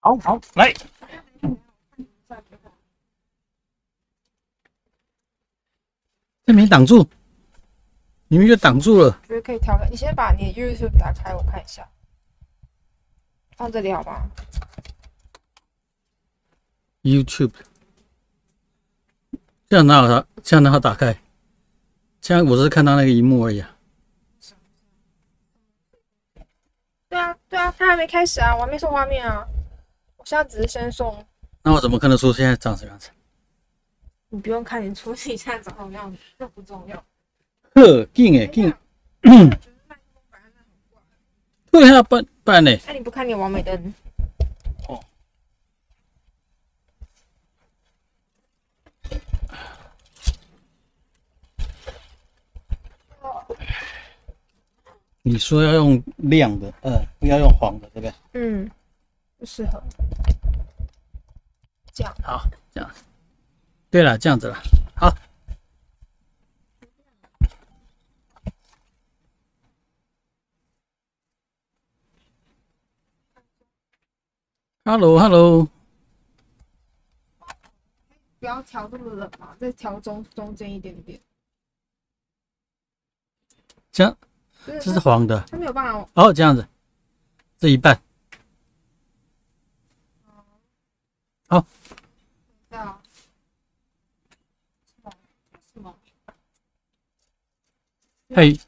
好好来，这没挡住，你们就挡住了。觉得可以调整。你先把你的 YouTube 打开，我看一下。放这里好吗 YouTube， 这样哪有它？这样哪好打开？这样我只是看到那个荧幕而已啊。对啊，它还没开始啊，我还没送画面啊。我现在只是先送。那我怎么看得出现在长什么样子？你不用看你出你现在长什么样子，这不重要。呵，劲诶，劲。对啊，不然呢？那你不看你的完美灯？哦。你说要用亮的，不要用黄的，对不对？嗯，不适合。这样。好，这样。对了，这样子了。好。Hello， 不要调这么冷嘛，再调中间一点点。这样，这是黄的。它没有办法。哦，这样子，这一半。好。对啊。什么？嘿。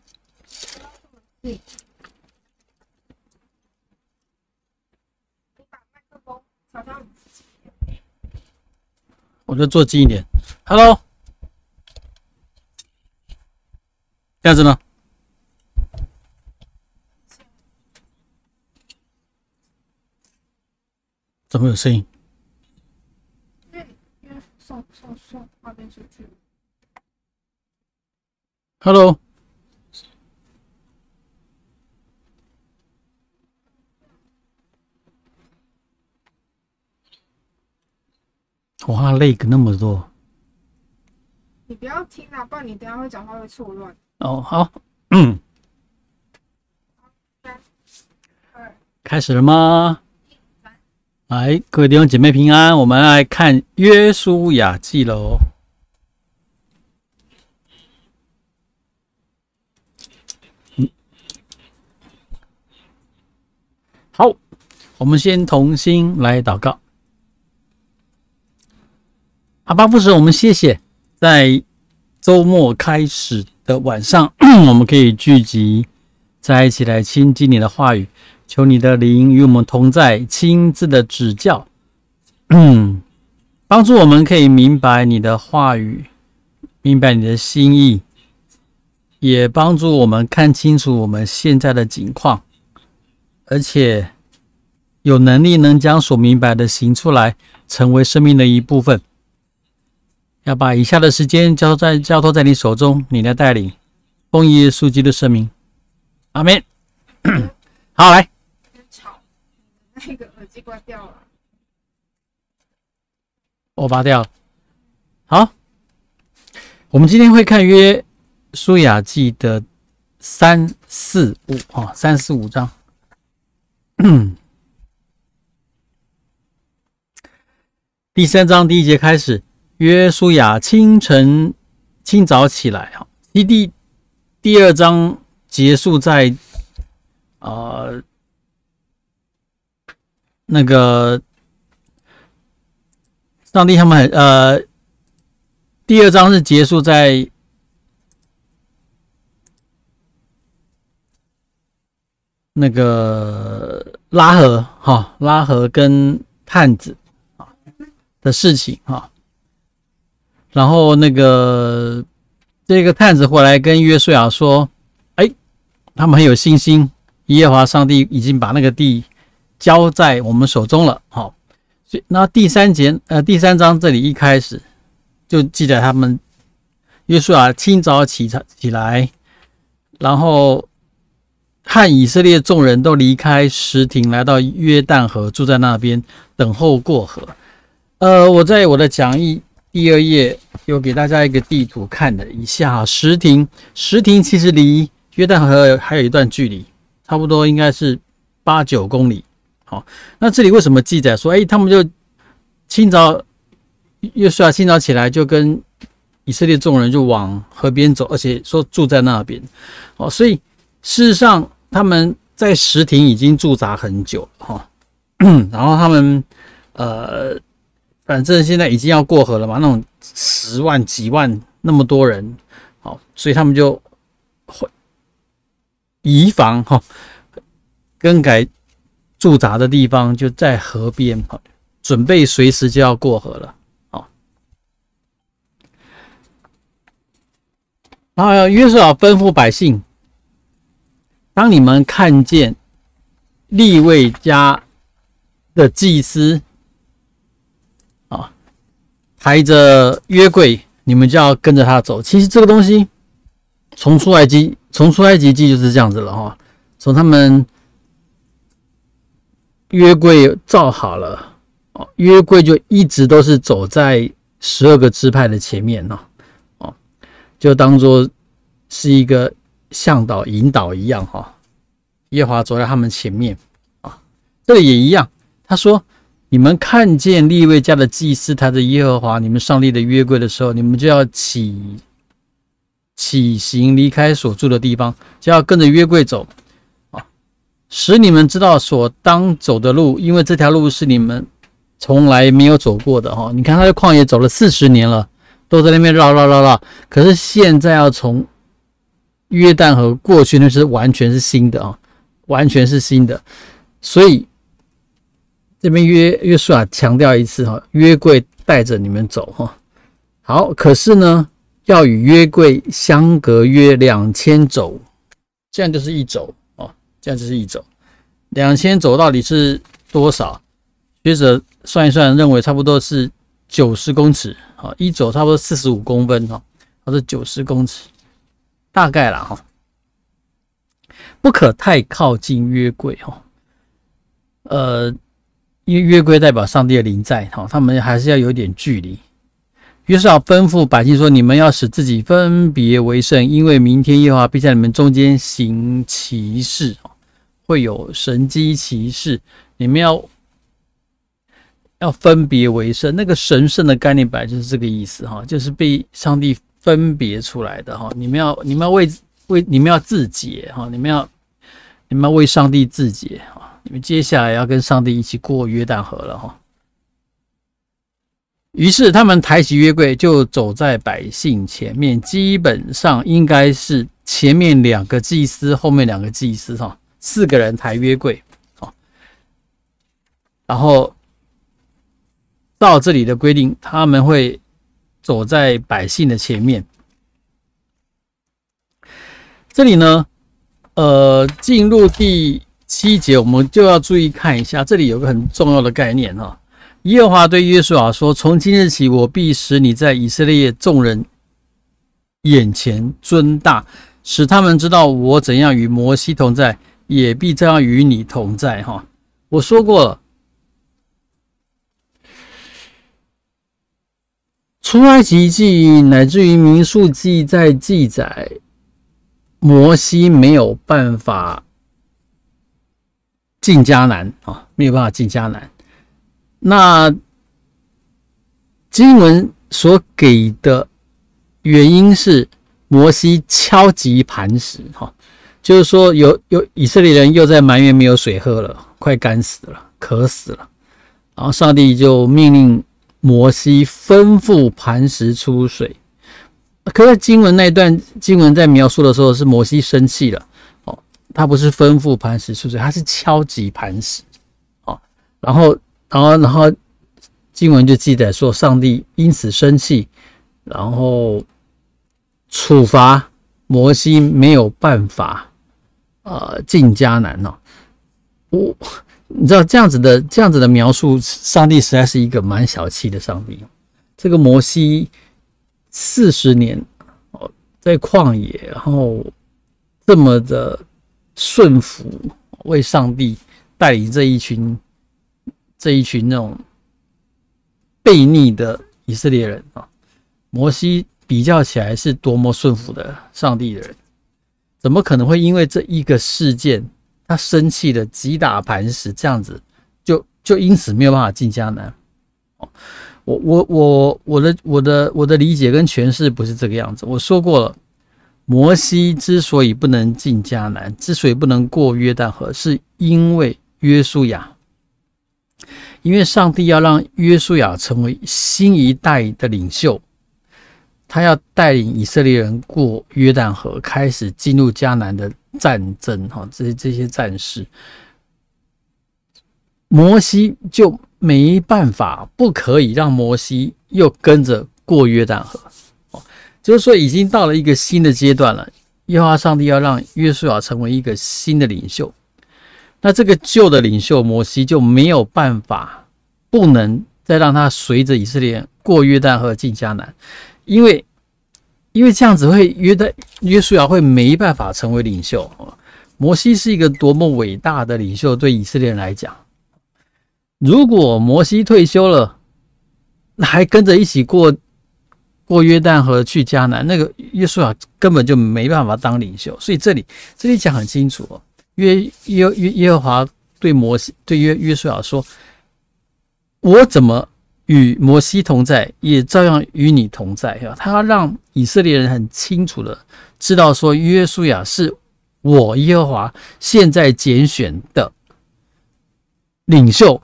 我就坐近一点。Hello， 这样子呢？怎么有声音？因为送画面出去。Hello， 哇，累个那么多。你不要听啊，不然你等一下会讲话会错乱。哦，好，开始了吗？来，各位弟兄姐妹平安，我们来看《约书亚记》喽。好，我们先同心来祷告。阿爸父神，我们谢谢，在周末开始的晚上，我们可以聚集在一起来亲近你的话语，求你的灵与我们同在，亲自的指教，帮助我们可以明白你的话语，明白你的心意，也帮助我们看清楚我们现在的境况，而且有能力能将所明白的行出来，成为生命的一部分。要把以下的时间交托在你手中，你来带领，奉耶稣基督的圣名，阿们。好，来。吵，那个耳机关掉了。我拔掉了。好，我们今天会看约书亚记的3、4、5 3、4、5章。第3章第1节开始，约书亚清早起来。第2章结束在那个上帝他们第2章是结束在那个拉合跟探子的事情然后这个探子回来跟约书亚说，他们很有信心，耶和华上帝已经把那个地交在我们手中了。所以那第3章这里一开始就记载他们约书亚清早起来，然后和以色列众人都离开什亭，来到约旦河，住在那边等候过河。我在我的讲义第2页有给大家一个地图看了一下，什亭其实离约旦河还有一段距离，差不多应该是8、9公里。好，那这里为什么记载说，他们就清早约书亚清早起来就跟以色列众人就往河边走，而且说住在那边。所以事实上他们在什亭已经驻扎很久了然后他们反正现在已经要过河了嘛，那种10万几万那么多人，好，所以他们就移防更改驻扎的地方就在河边，准备随时就要过河了。然后约书亚吩咐百姓，当你们看见利未家的祭司抬着约柜，你们就要跟着他走。其实这个东西从出埃及记就是这样子了从他们约柜造好了，约柜就一直都是走在12个支派的前面就当作是一个向导引导一样耶和华走在他们前面这里也一样，他说你们看见利未家的祭司抬着耶和华你们上帝的约柜的时候，你们就要起行离开所住的地方，就要跟着约柜走使你们知道所当走的路，因为这条路是你们从来没有走过的你看他在旷野走了40年了，都在那边绕，可是现在要从约旦河过去，那是完全是新的完全是新的。所以这边约书亚强调一次约柜带着你们走好，可是呢要与约柜相隔约2000肘，这样就是一肘这样就是一肘。2000肘到底是多少？学者算一算，认为差不多是90公尺一肘差不多45公分它是90公尺，大概啦不可太靠近约柜因为约柜代表上帝的灵在他们还是要有点距离。约书亚吩咐百姓说，你们要使自己分别为圣，因为明天耶和华必在你们中间行奇事，会有神迹奇事，你们要分别为圣。那个神圣的概念本来就是这个意思就是被上帝分别出来的你们要自洁你们要为上帝自洁你们接下来要跟上帝一起过约旦河了于是他们抬起约柜就走在百姓前面，基本上应该是前面2个祭司，后面2个祭司4个人抬约柜然后到这里的规定，他们会走在百姓的前面。这里呢进入第7节，我们就要注意看一下，这里有个很重要的概念耶和华对约书亚说，从今日起，我必使你在以色列众人眼前尊大，使他们知道我怎样与摩西同在，也必这样与你同在我说过了，出埃及记乃至于民数记在记载摩西没有办法进迦南没有办法进迦南。那经文所给的原因是摩西敲击磐石就是说有以色列人又在埋怨没有水喝了，快干死了，渴死了，然后上帝就命令摩西吩咐磐石出水。可是经文那一段经文在描述的时候是摩西生气了他不是吩咐磐石出水，他是敲击磐石然后经文就记载说上帝因此生气，然后处罚摩西没有办法进迦南你知道这样子的描述，上帝实在是一个蛮小气的上帝。这个摩西40年在旷野，然后这么的顺服，为上帝带领这一群那种悖逆的以色列人摩西比较起来是多么顺服的上帝的人，怎么可能会因为这一个事件他生气的击打磐石，这样子就因此没有办法进迦南。我的理解跟诠释不是这个样子。我说过了，摩西之所以不能进迦南，之所以不能过约旦河，是因为约书亚，因为上帝要让约书亚成为新一代的领袖，他要带领以色列人过约旦河，开始进入迦南的战争，这些战事，摩西就没办法，不可以让摩西又跟着过约旦河。就是说已经到了一个新的阶段了，耶和华上帝要让约书亚成为一个新的领袖，那这个旧的领袖摩西就没有办法，不能再让他随着以色列人过约旦河进迦南，因为这样子会约书亚会没办法成为领袖。摩西是一个多么伟大的领袖，对以色列人来讲，如果摩西退休了，还跟着一起过约旦河去迦南，那个约书亚根本就没办法当领袖。所以这里讲很清楚，耶和华对约书亚说，我怎么与摩西同在，也照样与你同在。他要让以色列人很清楚的知道说，约书亚是我耶和华现在拣选的领袖，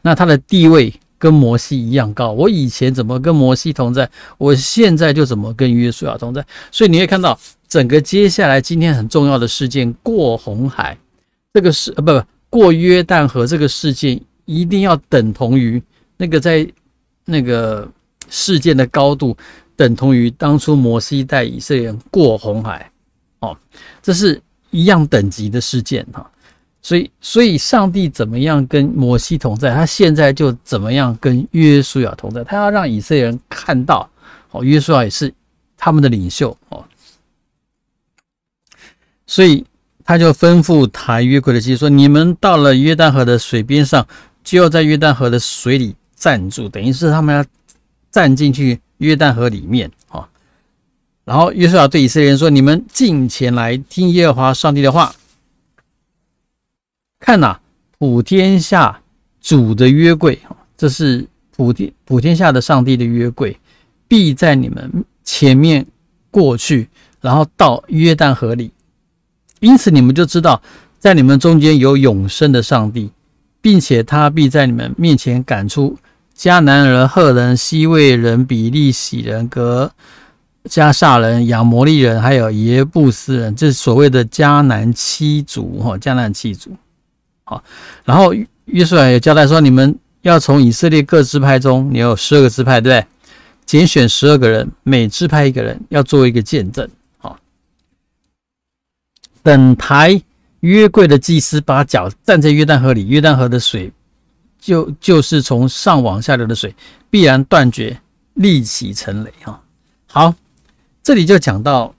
那他的地位跟摩西一样高。我以前怎么跟摩西同在，我现在就怎么跟约书亚同在。所以你会看到整个接下来今天很重要的事件，过红海这个事，过约旦河这个事件，一定要等同于那个在那个事件的高度，等同于当初摩西带以色列人过红海，这是一样等级的事件。所以上帝怎么样跟摩西同在，他现在就怎么样跟约书亚同在。他要让以色列人看到，约书亚也是他们的领袖。所以他就吩咐抬约柜的祭司说，你们到了约旦河的水边上，就要在约旦河的水里站住，等于是他们要站进去约旦河里面。然后约书亚对以色列人说，你们近前来听耶和华上帝的话，看哪，普天下主的约柜，这是普天下的上帝的约柜，必在你们前面过去，然后到约旦河里。因此你们就知道，在你们中间有永生的上帝，并且他必在你们面前赶出迦南人、赫人、西魏人、比利洗人、革迦撒人、亚摩利人，还有耶布斯人，这是所谓的迦南七族。然后约书亚也交代说，你们要从以色列各支派中，你有12个支派，对不对？拣选12个人，每支派1个人，要做一个见证。等抬约柜的祭司把脚站在约旦河里，约旦河的水就是从上往下流的水，必然断绝，立起成雷。好，这里就讲到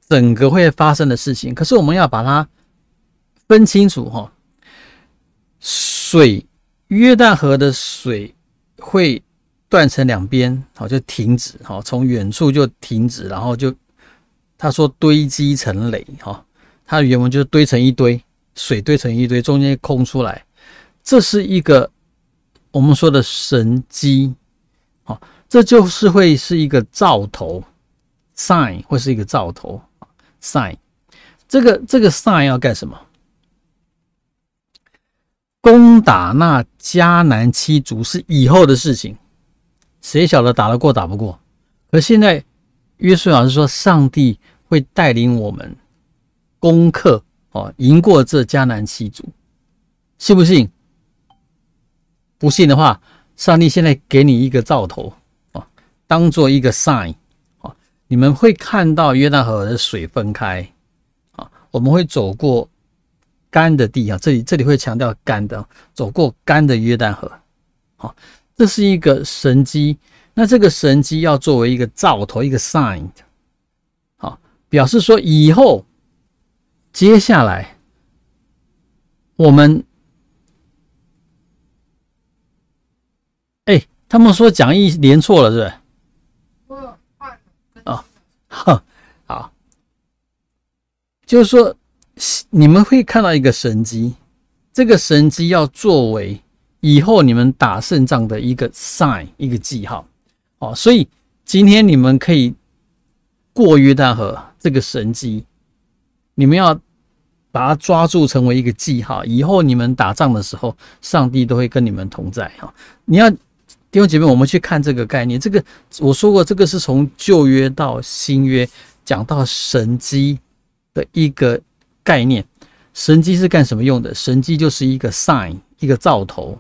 整个会发生的事情，可是我们要把它分清楚。水，约旦河的水会断成两边，就停止，从远处就停止，然后就他说堆积成雷，它的原文就是堆成一堆，水堆成一堆，中间空出来，这是一个我们说的神迹，这就是会是一个兆头 sign， 会是一个兆头 sign。 这个 sign 要干什么？攻打那迦南七族是以后的事情，谁晓得打得过打不过？可现在约书亚是说，上帝会带领我们攻克，赢过这迦南七族，信不信？不信的话，上帝现在给你一个兆头，当做一个 sign， 你们会看到约旦河的水分开，我们会走过干的地，这里会强调干的，走过干的约旦河，这是一个神迹。那这个神迹要作为一个兆头，一个 sign， 表示说以后接下来我们他们说讲义连错了，是不是？我换了。好，就是说你们会看到一个神迹，这个神迹要作为以后你们打胜仗的一个 sign， 一个记号。所以今天你们可以过约旦河这个神迹，你们要把它抓住成为一个记号，以后你们打仗的时候，上帝都会跟你们同在。你要弟兄姐妹，我们去看这个概念，这个我说过，这个是从旧约到新约讲到神迹的一个概念。神迹是干什么用的？神迹就是一个 sign， 一个兆头，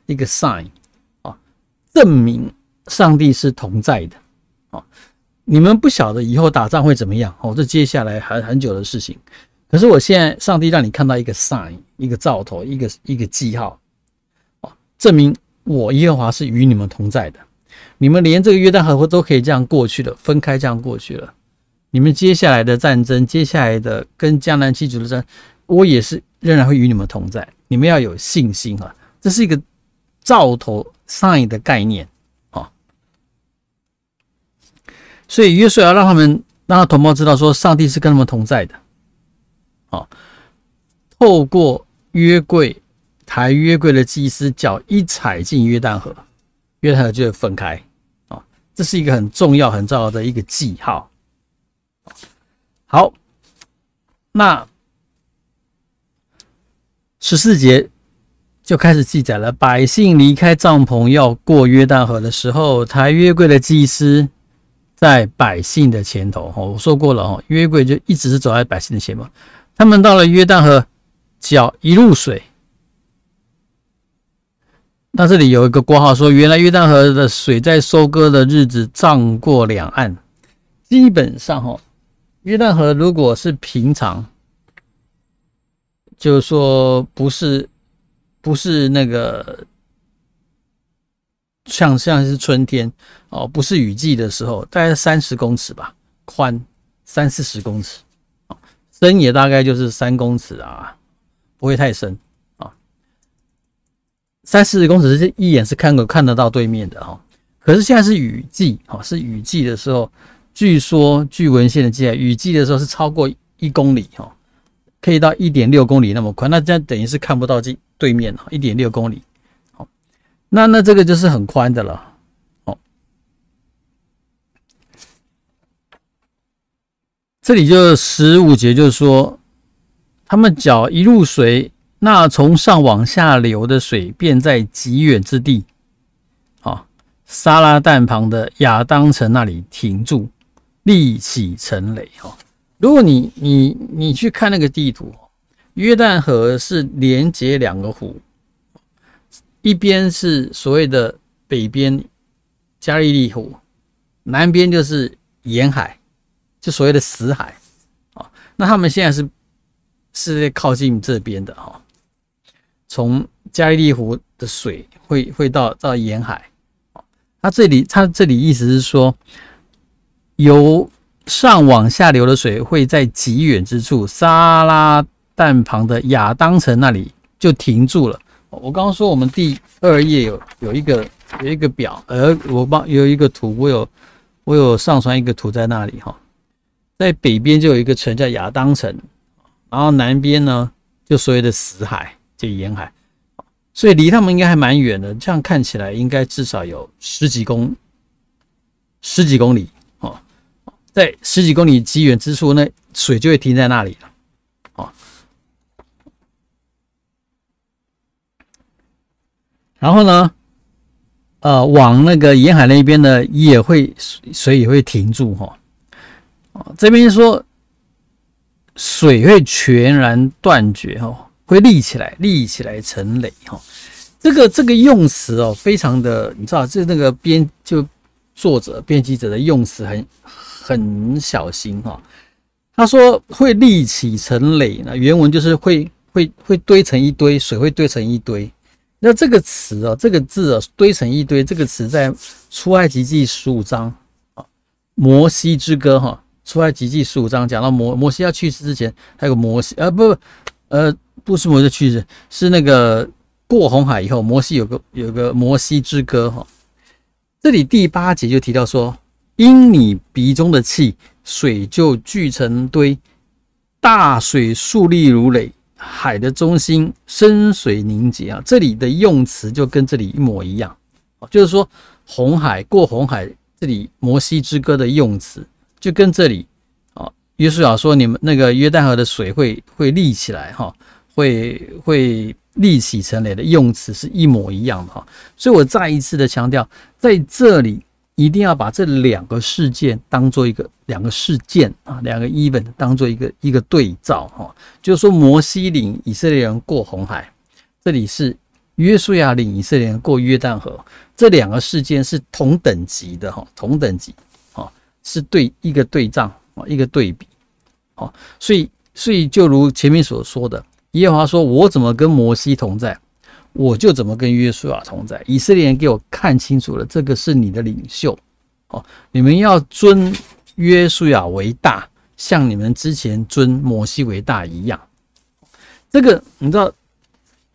一个 sign， 证明上帝是同在的。你们不晓得以后打仗会怎么样，这接下来还很久的事情。可是我现在上帝让你看到一个 sign， 一个兆头，一个记号，证明我耶和华是与你们同在的。你们连这个约旦河都可以这样过去了，分开这样过去了。你们接下来的战争，接下来的跟迦南七族的战，我也是仍然会与你们同在。你们要有信心，这是一个兆头 sign 的概念。所以约书亚让他同胞知道说，上帝是跟他们同在的。透过约柜，抬约柜的祭司脚一踩进约旦河，约旦河就会分开。这是一个很重要、很重要的一个记号。好，那14节就开始记载了，百姓离开帐篷要过约旦河的时候，抬约柜的祭司在百姓的前头。我说过了，约柜就一直是走在百姓的前面。他们到了约旦河，脚一入水。那这里有一个括号说，原来约旦河的水在收割的日子涨过两岸。基本上约旦河如果是平常，就是说不是那个像是春天不是雨季的时候，大概30公尺吧，宽30-40公尺，深也大概就是3公尺啊，不会太深30-40公尺是一眼是看得到对面的可是现在是雨季是雨季的时候，据说据文献的记载，雨季的时候是超过1公里可以到 1.6 公里那么宽，那这样等于是看不到对面 1.6 公里。那这个就是很宽的了。这里就15节就是说，他们脚一入水，那从上往下流的水便在极远之地，撒拉旦旁的亚当城那里停住，立起城垒。如果你去看那个地图，约旦河是连接2个湖，一边是所谓的北边加利利湖，南边就是沿海，就所谓的死海。那他们现在是靠近这边的从加利利湖的水会到沿海。他这里意思是说，由上往下流的水会在极远之处，撒拉旦旁的亚当城那里就停住了。我刚刚说我们第2页有一个表，有一个图，我有上传一个图在那里在北边就有一个城叫亚当城，然后南边呢就所谓的死海，就沿海，所以离他们应该还蛮远的，这样看起来应该至少有十几公里在10几公里极远之处，那水就会停在那里了然后呢往那个沿海那边呢水也会停住这边说水会全然断绝会立起来成垒这个用词非常的，你知道这那个作者编辑者的用词很小心他说会立起成垒呢，原文就是会堆成一堆，水会堆成一堆。那这个词这个字堆成一堆，这个词在出埃及记15章摩西之歌出埃及记15章讲到摩西要去世之前，还有个摩西不是摩西去世，是那个过红海以后，摩西有个摩西之歌这里第8节就提到说，因你鼻中的气，水就聚成堆，大水竖立如垒，海的中心深水凝结啊。这里的用词就跟这里一模一样，就是说红海过红海，这里摩西之歌的用词就跟这里啊，约书亚说你们那个约旦河的水会立起来哈，会立起成垒的用词是一模一样的哈。所以我再一次的强调，在这里一定要把这两个事件当做两个事件啊，两个 event 当做一个对照哈。就是说摩西领以色列人过红海，这里是约书亚领以色列人过约旦河，这两个事件是同等级的哈，同等级啊，是一个对仗啊，一个对比啊。所以就如前面所说的，耶和华说：“我怎么跟摩西同在，我就怎么跟约书亚同在。”以色列人给我看清楚了，这个是你的领袖哦，你们要尊约书亚为大，像你们之前尊摩西为大一样。这个你知道，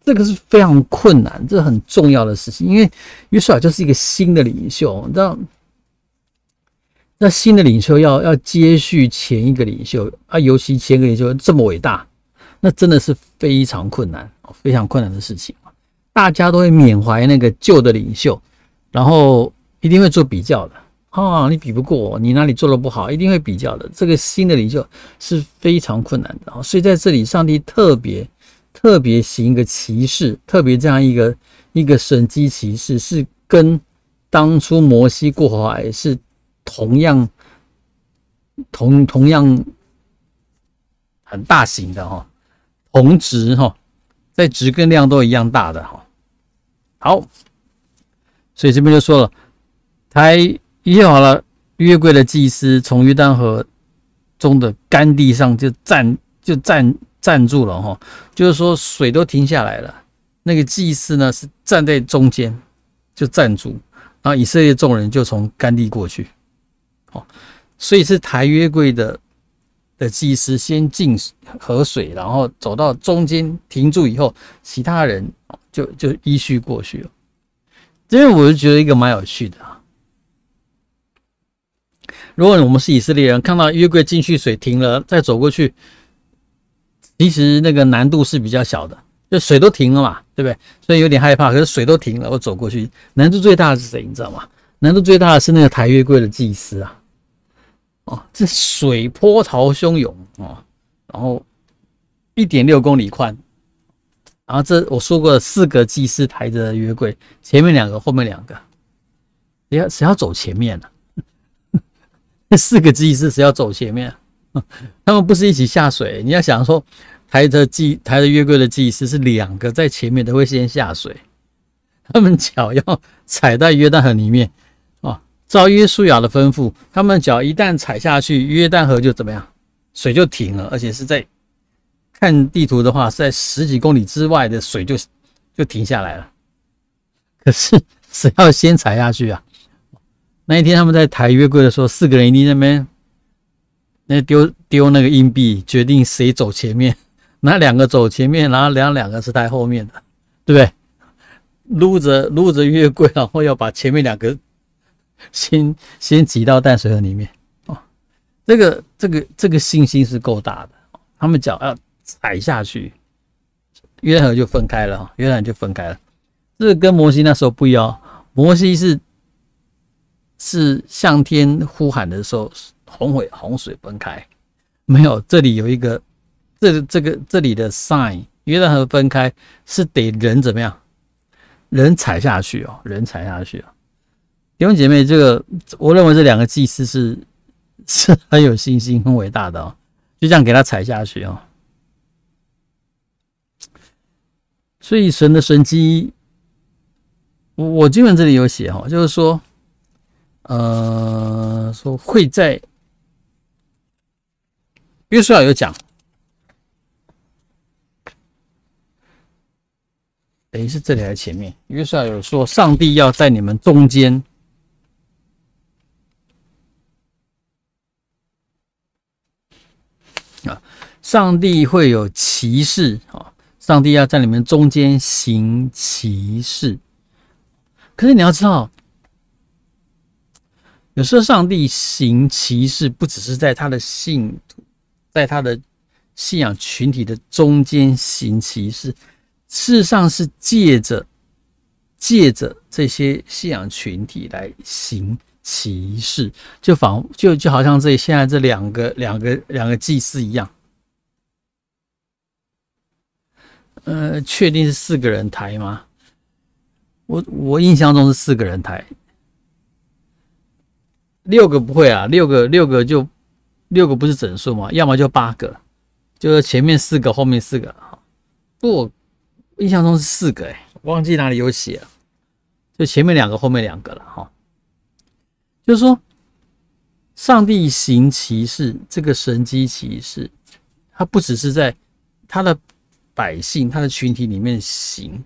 这个是非常困难，这很重要的事情，因为约书亚就是一个新的领袖，你知道。那新的领袖要接续前一个领袖啊，尤其前一个领袖这么伟大，那真的是非常困难，非常困难的事情。大家都会缅怀那个旧的领袖，然后一定会做比较的啊，你比不过我，你哪里做得不好，一定会比较的。这个新的领袖是非常困难的，所以在这里，上帝特别行一个奇事，特别这样一个神迹奇事，是跟当初摩西过红海是同样很大型的哈，同值哈，在值跟量都一样大的哈。好，所以这边就说了，抬约好了约柜的祭司从约旦河中的干地上就站住了哈，就是说水都停下来了，那个祭司呢是站在中间就站住，然后以色列众人就从干地过去。所以是抬约柜的祭司先进河水，然后走到中间停住以后，其他人就依序过去了。这边我就觉得一个蛮有趣的啊。如果我们是以色列人，看到约柜进去水停了，再走过去，其实那个难度是比较小的，就水都停了嘛，对不对？所以有点害怕，可是水都停了，我走过去，难度最大的是谁？你知道吗？难度最大的是那个抬约柜的祭司啊。这水波涛汹涌然后 1.6 公里宽，然后这我说过的4个祭司抬着约柜，前面2个，后面2个，谁要走前面呢？那4个祭司谁要走前面？他们不是一起下水，你要想说抬着约柜的祭司是2个在前面的会先下水，他们脚要踩在约旦河里面。照约书亚的吩咐，他们脚一旦踩下去，约旦河就怎么样？水就停了，而且是在看地图的话，是在10几公里之外的水就停下来了。可是谁要先踩下去啊？那一天他们在抬约柜的时候，4个人一定在那边丢那个硬币，决定谁走前面，哪2个走前面，然后2个是抬后面的，对不对？撸着约柜，然后要把前面2个先挤到淡水河里面这个信心是够大的，他们脚要踩下去，约旦河就分开了，这个跟摩西那时候不一样，摩西是向天呼喊的时候，洪水分开，没有，这里有一个这里的 sign， 约旦河分开是得人怎么样？人踩下去。弟兄姐妹，这个我认为这2个祭司是很有信心、很伟大的就这样给他踩下去所以神的神迹，我经文这里有写就是说，说会在约书亚有讲，等于是这里还是前面？约书亚有说，上帝要在你们中间。上帝会有奇事上帝要在你们中间行奇事。可是你要知道，有时候上帝行奇事不只是在他的信徒，在他的信仰群体的中间行其事，事实上是借着这些信仰群体来行其事，就好像现在这两个祭司一样。确定是4个人抬吗？我印象中是4个人抬，6个不会啊，6个不是整数嘛，要么就8个，就是前面4个，后面4个。不，我印象中是4个，忘记哪里有写了，就前面2个，后面2个了哈。就是说，上帝行奇事，这个神迹奇事，他不只是在他的百姓、他的群体里面行，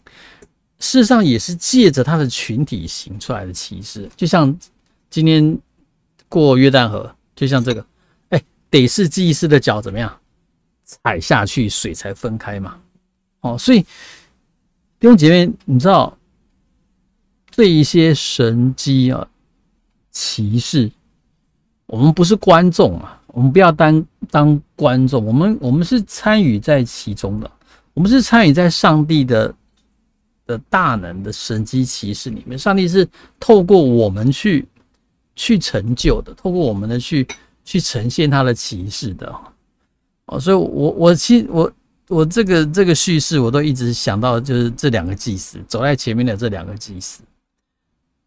事实上也是借着他的群体行出来的奇事。就像今天过约旦河，就像这个，得是祭司的脚怎么样踩下去，水才分开嘛。所以弟兄姐妹，你知道这一些神迹啊、奇事，我们不是观众啊，我们不要当观众，我们是参与在其中的，我们是参与在上帝的大能的神迹奇事里面。上帝是透过我们去成就的，透过我们的去呈现他的奇事的。所以我这个叙事，我都一直想到就是这2个祭司走在前面的这2个祭司，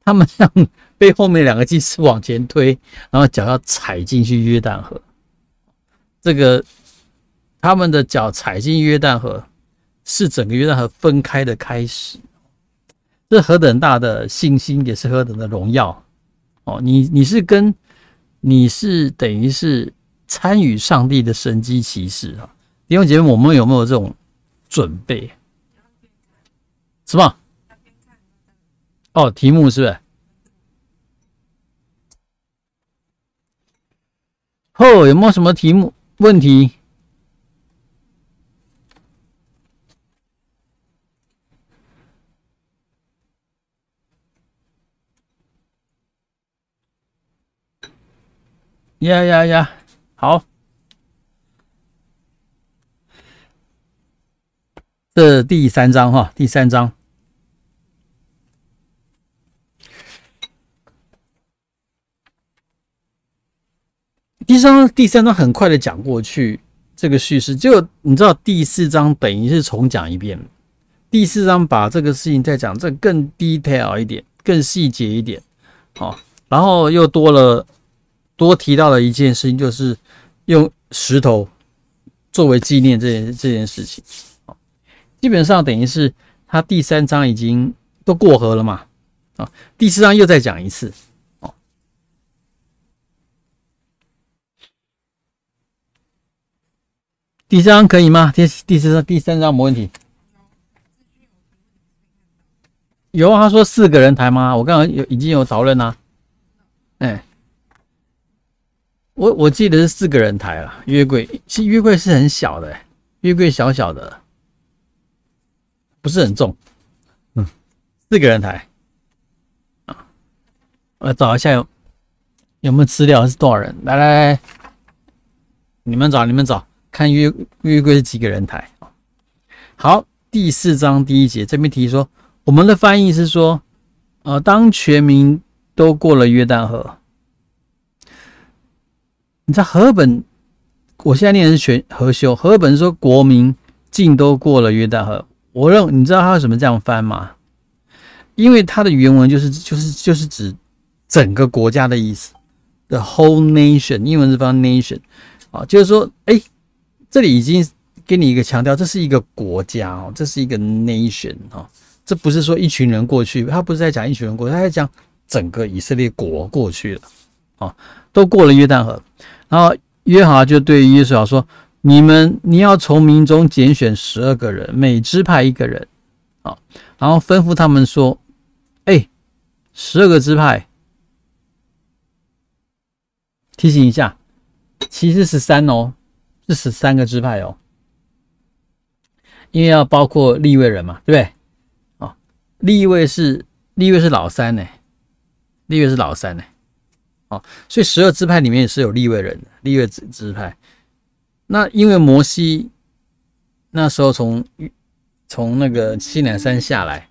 他们像被后面2个祭司往前推，然后脚要踩进去约旦河。这个他们的脚踩进约旦河，是整个约旦河分开的开始。这何等大的信心，也是何等的荣耀。你是等于是参与上帝的神迹奇事啊！弟兄姐妹，我们有没有这种准备？什么？题目是不是？有没有什么题目问题？好，这第3章哈，第3章。第三章很快的讲过去这个叙事，就你知道第4章等于是重讲一遍，第4章把这个事情再讲，这更 detail 一点，更细节一点，然后又多提到了一件事情，就是用石头作为纪念这件事情。基本上等于是他第3章已经都过河了嘛，第4章又再讲一次。第3章可以吗？第三章没问题。有他说4个人抬吗？我刚刚已经有讨论啦。我记得是4个人抬了。约柜，其实约柜是很小的，约柜小小的，不是很重。4个人抬。我找一下有没有资料是多少人？来，你们找。看约柜是几个人抬。好，第4章第1节这边提说，我们的翻译是说，当全民都过了约旦河。你知道和合本，我现在念的是和修，和合本说国民尽都过了约旦河。你知道他为什么这样翻吗？因为他的原文就是指整个国家的意思 ，the whole nation， 英文是翻 nation， 就是说，这里已经给你一个强调，这是一个国家这是一个 nation 这不是说一群人过去，他不是在讲一群人过去，他在讲整个以色列国过去了都过了约旦河。然后约翰就对约书亚说：“你要从民中拣选12个人，每支派1个人然后吩咐他们说，12个支派，提醒一下，其实13是13个支派因为要包括利未人嘛，对不对？利未是老三呢，所以12支派里面也是有利未人的，利未支派。那因为摩西那时候从那个西乃山下来，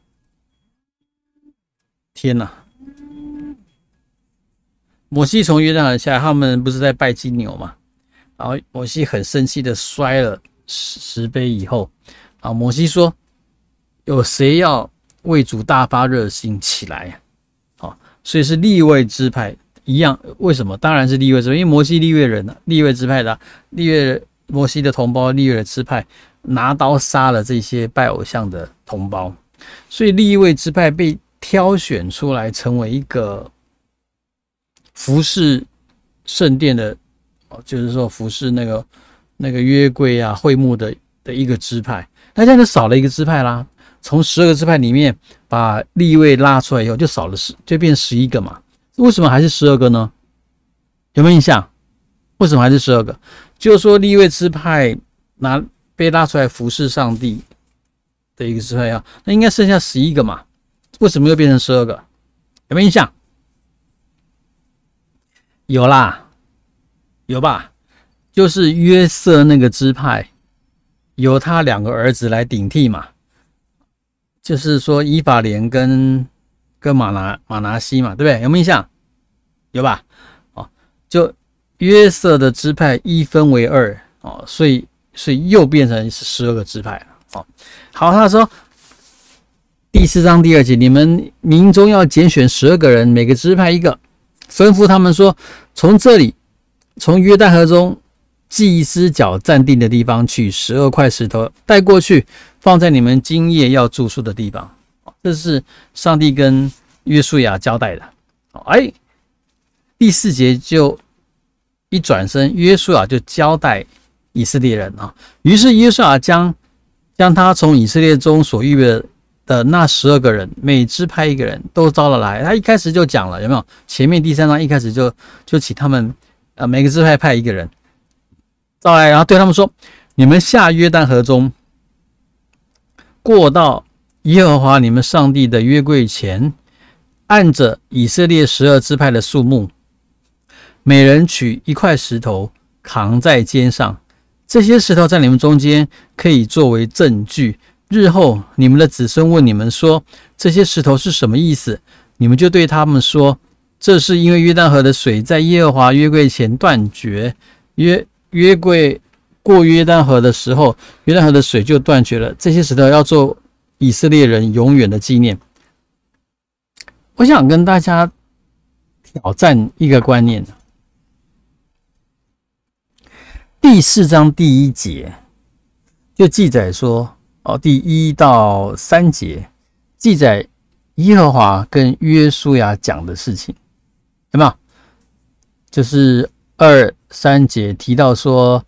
天哪！摩西从约旦河下来，他们不是在拜金牛嘛？然后摩西很生气的摔了石碑以后，啊，摩西说：“有谁要为主大发热心起来？”好，所以是利未支派一样。为什么？当然是利未支派，因为摩西利未人啊，利未支派的摩西的同胞利未的支派拿刀杀了这些拜偶像的同胞，所以利未支派被挑选出来成为一个服侍圣殿的，就是说服侍那个约柜啊会幕的一个支派。那这样就少了一个支派啦。从12个支派里面把利未拉出来以后，就少了就变11个嘛。为什么还是12个呢？有没有印象？为什么还是12个？就是说利未支派被拉出来服侍上帝的一个支派啊，那应该剩下11个嘛？为什么又变成12个？有没有印象？有啦，有吧？就是约瑟那个支派，由他2个儿子来顶替嘛。就是说以法莲跟马拿西嘛，对不对？有没有印象？有吧？就约瑟的支派一分为2，所以又变成12个支派了。好，他说第4章第2节，你们民中要拣选12个人，每个支派1个，吩咐他们说，从约旦河中祭司脚站定的地方取12块石头带过去，放在你们今夜要住宿的地方。这是上帝跟约书亚交代的。第4节就一转身，约书亚就交代以色列人啊。于是约书亚将他从以色列中所预备的那12个人，每支派1个人都招了来。他一开始就讲了，有没有？前面第3章一开始就请他们每个支派派1个人招来，然后对他们说：你们下约旦河中，过到耶和华你们上帝的约柜前，按着以色列12支派的数目，每人取1块石头扛在肩上。这些石头在你们中间可以作为证据，日后你们的子孙问你们说这些石头是什么意思，你们就对他们说，这是因为约旦河的水在耶和华约柜前断绝，约柜过约旦河的时候，约旦河的水就断绝了。这些石头要做以色列人永远的纪念。我想跟大家挑战一个观念，第4章第1节就记载说，第1到3节记载耶和华跟约书亚讲的事情，有没有？就是2、3节提到说，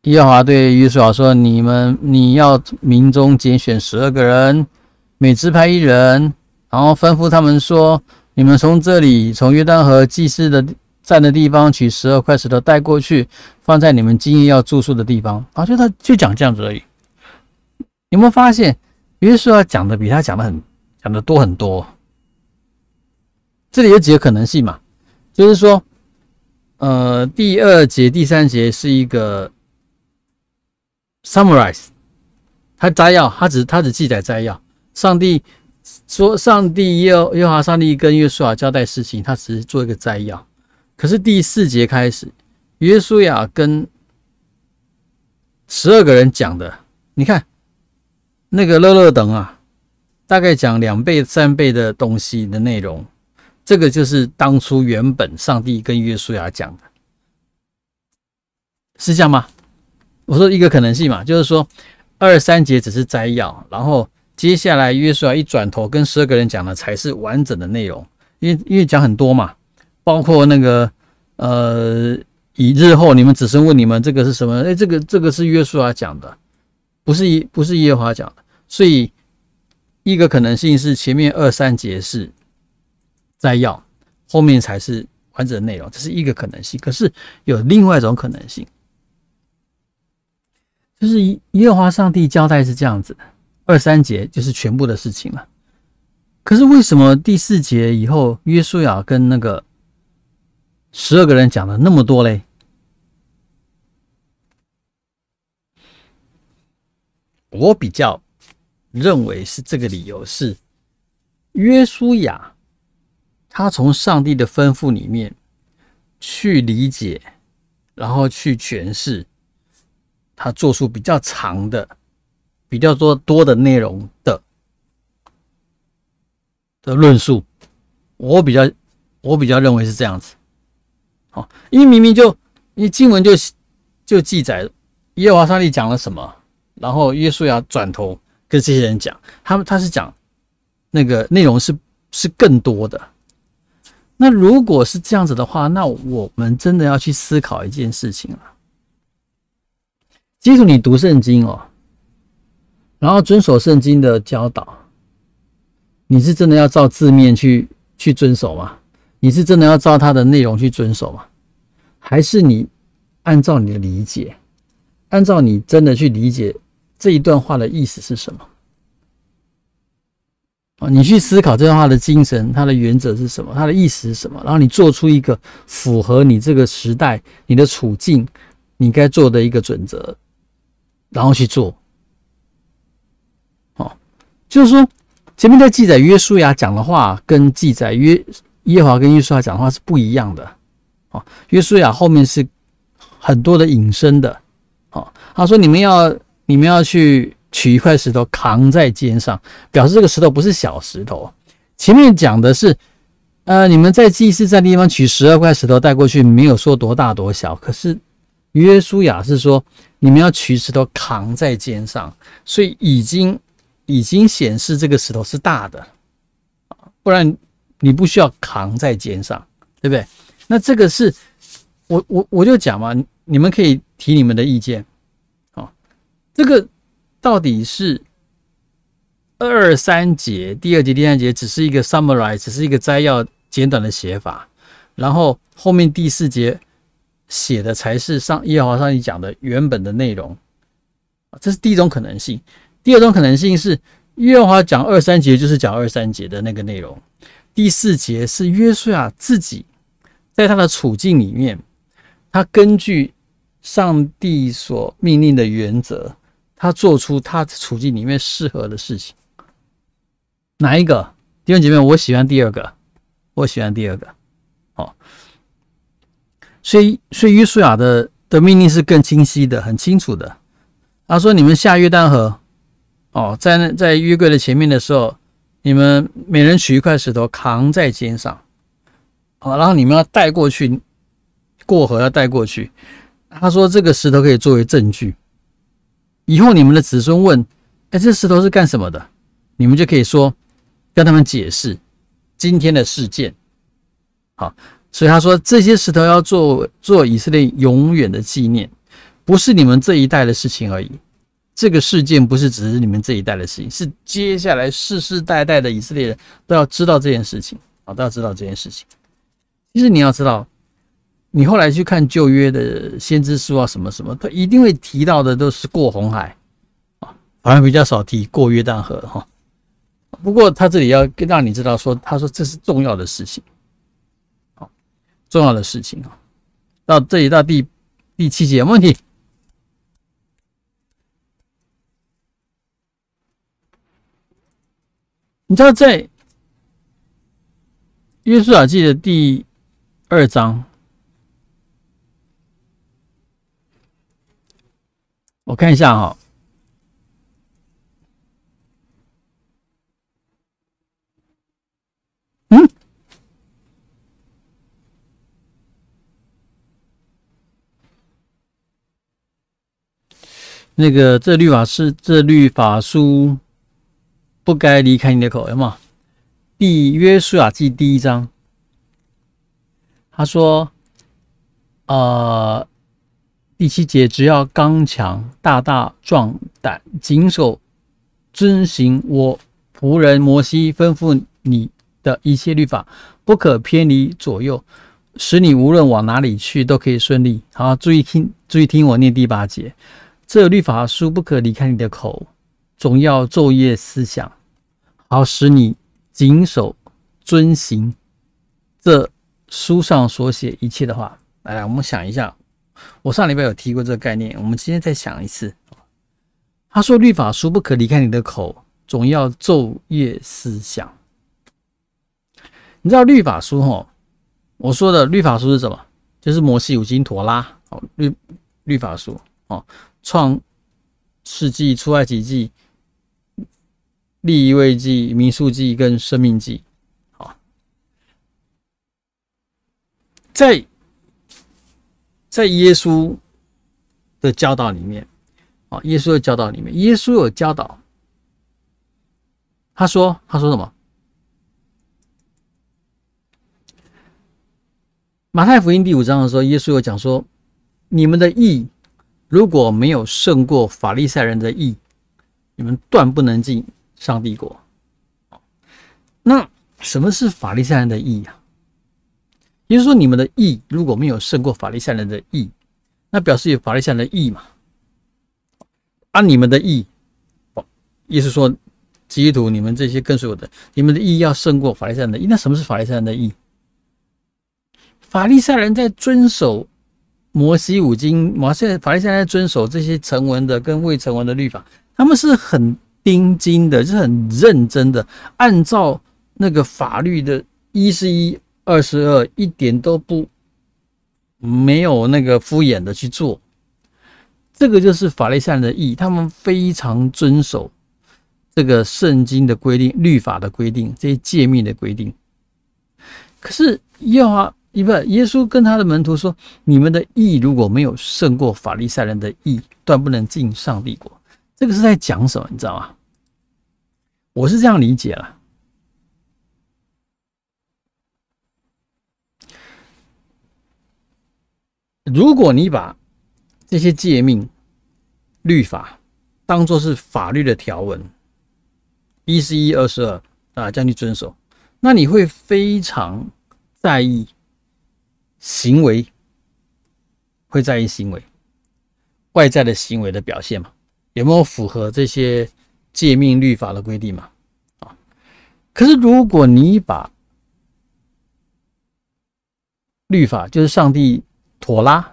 耶和华对约书亚说：你要民中拣选12个人，每支派1人，然后吩咐他们说，你们从约旦河祭司的站的地方取12块石头带过去，放在你们今夜要住宿的地方。就讲这样子而已。有没有发现约书亚讲的比他讲的多很多？这里有几个可能性嘛，就是说第2节第3节是一个 summarize， 他摘要，他只记载摘要。上帝耶和华上帝跟约书亚交代事情，他只是做一个摘要。可是第4节开始，约书亚跟12个人讲的，你看那个乐等啊，大概讲2倍3倍的东西的内容。这个就是当初原本上帝跟约书亚讲的，是这样吗？我说一个可能性嘛，就是说2、3节只是摘要，然后接下来约书亚一转头跟12个人讲的才是完整的内容，因为讲很多嘛，包括那个以日后你们子孙问你们这个是什么？这个是约书亚讲的，不是耶和华讲的，所以一个可能性是前面2、3节是摘要，后面才是完整的内容，这是一个可能性。可是有另外一种可能性，就是耶和华上帝交代是这样子的，2、3节就是全部的事情了。可是为什么第4节以后约书亚跟那个12个人讲了那么多嘞？我比较认为是这个理由是，约书亚他从上帝的吩咐里面去理解，然后去诠释，他做出比较长的、比较多的内容的论述。我比较认为是这样子。好，因为明明因为经文就记载耶和华上帝讲了什么，然后约书亚转头跟这些人讲，他是讲那个内容是更多的。那如果是这样子的话，那我们真的要去思考一件事情了。基础你读圣经哦，然后遵守圣经的教导，你是真的要照字面去遵守吗？你是真的要照它的内容去遵守吗？还是你按照你的理解，按照你真的去理解这一段话的意思是什么？你去思考这段话的精神，它的原则是什么，它的意思是什么，然后你做出一个符合你这个时代、你的处境、你该做的一个准则，然后去做。就是说，前面在记载约书亚讲的话，跟记载耶和华跟约书亚讲的话是不一样的。约书亚后面是很多的引申的。他说你们要去取一块石头扛在肩上，表示这个石头不是小石头。前面讲的是你们在祭司在地方取12块石头带过去，没有说多大多小。可是约书亚是说你们要取石头扛在肩上，所以已经显示这个石头是大的，不然你不需要扛在肩上，对不对？那这个是我就讲嘛，你们可以提你们的意见。这个到底是2、3节，第2节、第3节只是一个 summarize， 只是一个摘要简短的写法，然后后面第4节写的才是耶和华上帝讲的原本的内容。这是第一种可能性。第二种可能性是耶和华讲2、3节就是讲2、3节的那个内容，第4节是约书亚自己在他的处境里面，他根据上帝所命令的原则，他做出他处境里面适合的事情。哪一个？弟兄姐妹，我喜欢第二个。所以约书亚的命令是更清晰的，很清楚的。他说：“你们下约旦河，在约柜的前面的时候，你们每人取一块石头扛在肩上，然后你们要带过去，过河要带过去。他说这个石头可以作为证据，以后你们的子孙问，这石头是干什么的？你们就可以说，跟他们解释今天的事件。好，所以他说这些石头要做以色列永远的纪念，不是你们这一代的事情而已。这个事件不是只是你们这一代的事情，是接下来世世代代的以色列人都要知道这件事情，都要知道这件事情。其实你要知道，你后来去看旧约的先知书啊，什么什么，他一定会提到的都是过红海，反而比较少提过约旦河哈。不过他这里要让你知道说，他说这是重要的事情，重要的事情啊。到这里到第7节有问题？你知道在约书亚记的第2章，我看一下哈，那个这律法书不该离开你的口，有没有？约书亚记第1章，他说，第7节，只要刚强、大大壮胆，谨守遵行我仆人摩西吩咐你的一切律法，不可偏离左右，使你无论往哪里去都可以顺利。好，注意听我念第8节。这律法书不可离开你的口，总要昼夜思想，好使你谨守遵行这书上所写一切的话。来，我们想一下，我上礼拜有提过这个概念，我们今天再想一次。他说律法书不可离开你的口，总要昼夜思想。你知道律法书我说的律法书是什么？就是摩西五经陀拉律法书创世纪、出埃及记、利未记、民数记跟申命记。在耶稣的教导里面，耶稣有教导，他说什么？马太福音第5章的时候，耶稣有讲说，你们的义如果没有胜过法利赛人的义，你们断不能进上帝国。那什么是法利赛人的义啊？也就是说，你们的义如果没有胜过法利赛人的义，那表示有法利赛人的义嘛。你们的义，耶稣说，基督徒你们这些跟随我的，你们的义要胜过法利赛人的义。那什么是法利赛人的义？法利赛人在遵守摩西五经，法利赛人在遵守这些成文的跟未成文的律法，他们是很盯紧的，就是很认真的，按照那个法律的1是1、2是2，一点都没有那个敷衍的去做。这个就是法利赛人的义，他们非常遵守这个圣经的规定、律法的规定、这些诫命的规定。可是耶稣跟他的门徒说，你们的义如果没有胜过法利赛人的义，断不能进上帝国。这个是在讲什么，你知道吗？我是这样理解啦。如果你把这些诫命、律法当作是法律的条文，1是1、2是2这样去遵守，那你会非常在意行为，外在的行为的表现嘛，有没有符合这些诫命律法的规定嘛？可是如果你把律法，就是上帝妥拉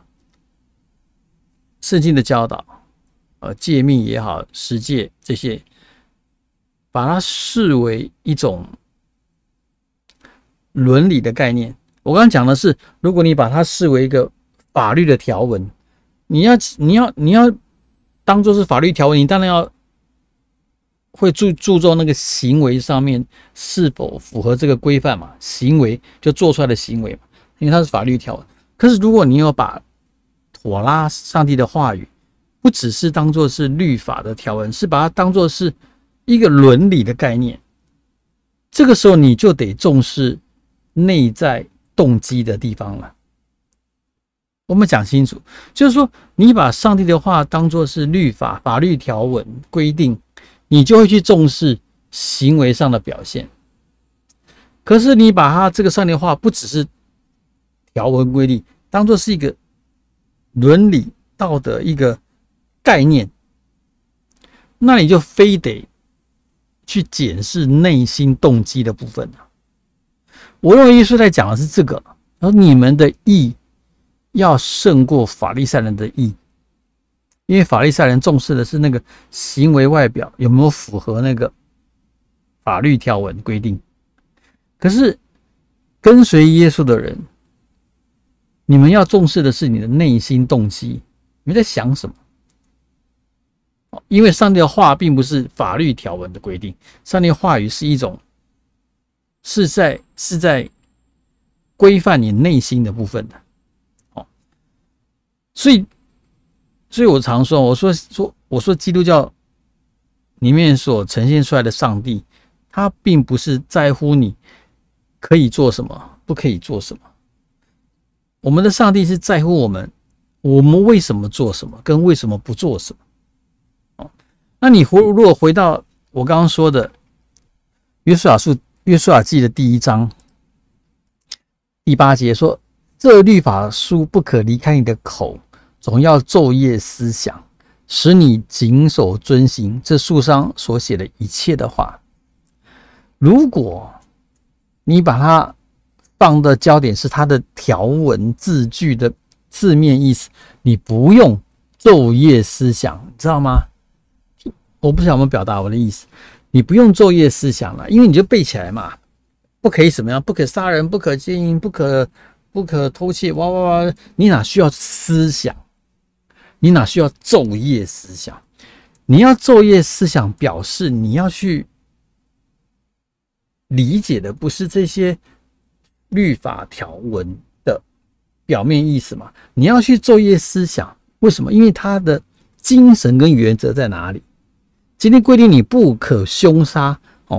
圣经的教导，诫命也好，十诫这些，把它视为一种伦理的概念。我刚刚讲的是，如果你把它视为一个法律的条文，你要当作是法律条文，你当然要会注重那个行为上面是否符合这个规范嘛，行为就做出来的行为嘛，因为它是法律条文。可是如果你有把妥拉上帝的话语不只是当作是律法的条文，是把它当作是一个伦理的概念，这个时候你就得重视内在动机的地方了。我们讲清楚，就是说你把上帝的话当作是律法、法律条文规定，你就会去重视行为上的表现。可是你把它这个上帝的话不只是条文规定，当作是一个伦理道德一个概念，那你就非得去检视内心动机的部分。我认为耶稣在讲的是这个，而你们的义要胜过法利赛人的义，因为法利赛人重视的是那个行为外表有没有符合那个法律条文规定。可是跟随耶稣的人，你们要重视的是你的内心动机，你们在想什么？因为上帝的话并不是法律条文的规定，上帝的话语是一种是在规范你内心的部分的。所以我常说，我说基督教里面所呈现出来的上帝，他并不是在乎你可以做什么，不可以做什么。我们的上帝是在乎我们为什么做什么，跟为什么不做什么。那你如果回到我刚刚说的约书亚记的第1章第8节说，这律法书不可离开你的口，总要昼夜思想，使你谨守遵行这书上所写的一切的话。如果你把它放的焦点是它的条文字句的字面意思，你不用昼夜思想，你知道吗？我不晓得有没有表达我的意思。你不用昼夜思想了，因为你就背起来嘛，不可以什么样，不可杀人，不可奸淫，不可偷窃，哇哇哇！你哪需要思想？你哪需要昼夜思想？你要昼夜思想，表示你要去理解的不是这些律法条文的表面意思嘛？你要去昼夜思想，为什么？因为它的精神跟原则在哪里？今天规定你不可凶杀，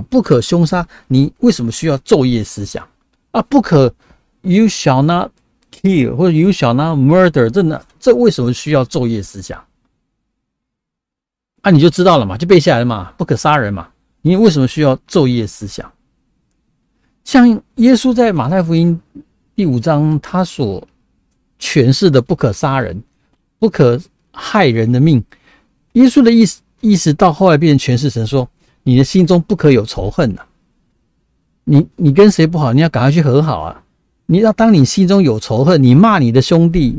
不可凶杀，你为什么需要昼夜思想啊？不可 ，you shall not kill 或者 you shall not murder， 这为什么需要昼夜思想？啊，你就知道了嘛，就背下来了嘛，不可杀人嘛。你为什么需要昼夜思想？像耶稣在马太福音第5章，他所诠释的不可杀人、不可害人的命，耶稣的意思到后来变成诠释成说，你的心中不可有仇恨啊。你跟谁不好，你要赶快去和好啊。你要当你心中有仇恨，你骂你的兄弟，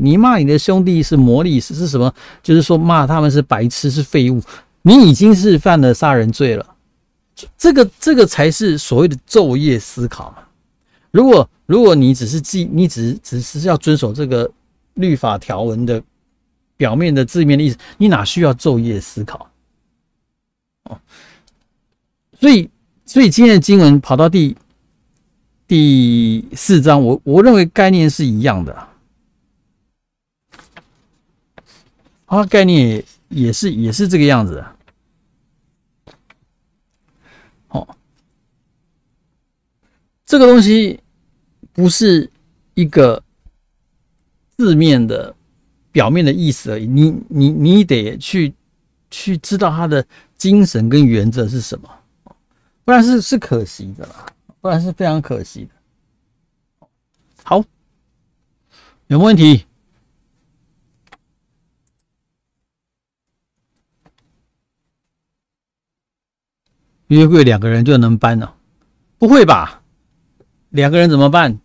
是魔力是什么？就是说骂他们是白痴，是废物，你已经是犯了杀人罪了。这个才是所谓的昼夜思考嘛。如果你只是要遵守这个律法条文的表面的字面的意思，你哪需要昼夜思考？所以今天的经文跑到第4章，我认为概念是一样的，它概念也是这个样子的。这个东西不是一个字面的表面的意思而已，你得去知道它的精神跟原则是什么，不然是可惜的啦，不然是非常可惜的。好，有没有问题？约柜2个人就能搬了？不会吧？2个人怎么办？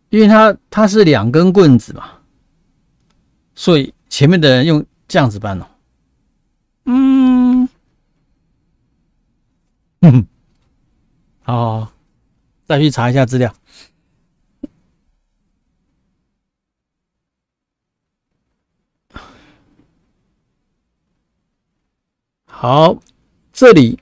因为他是2根棍子嘛，所以前面的人用这样子搬了。好，再去查一下资料。好，这里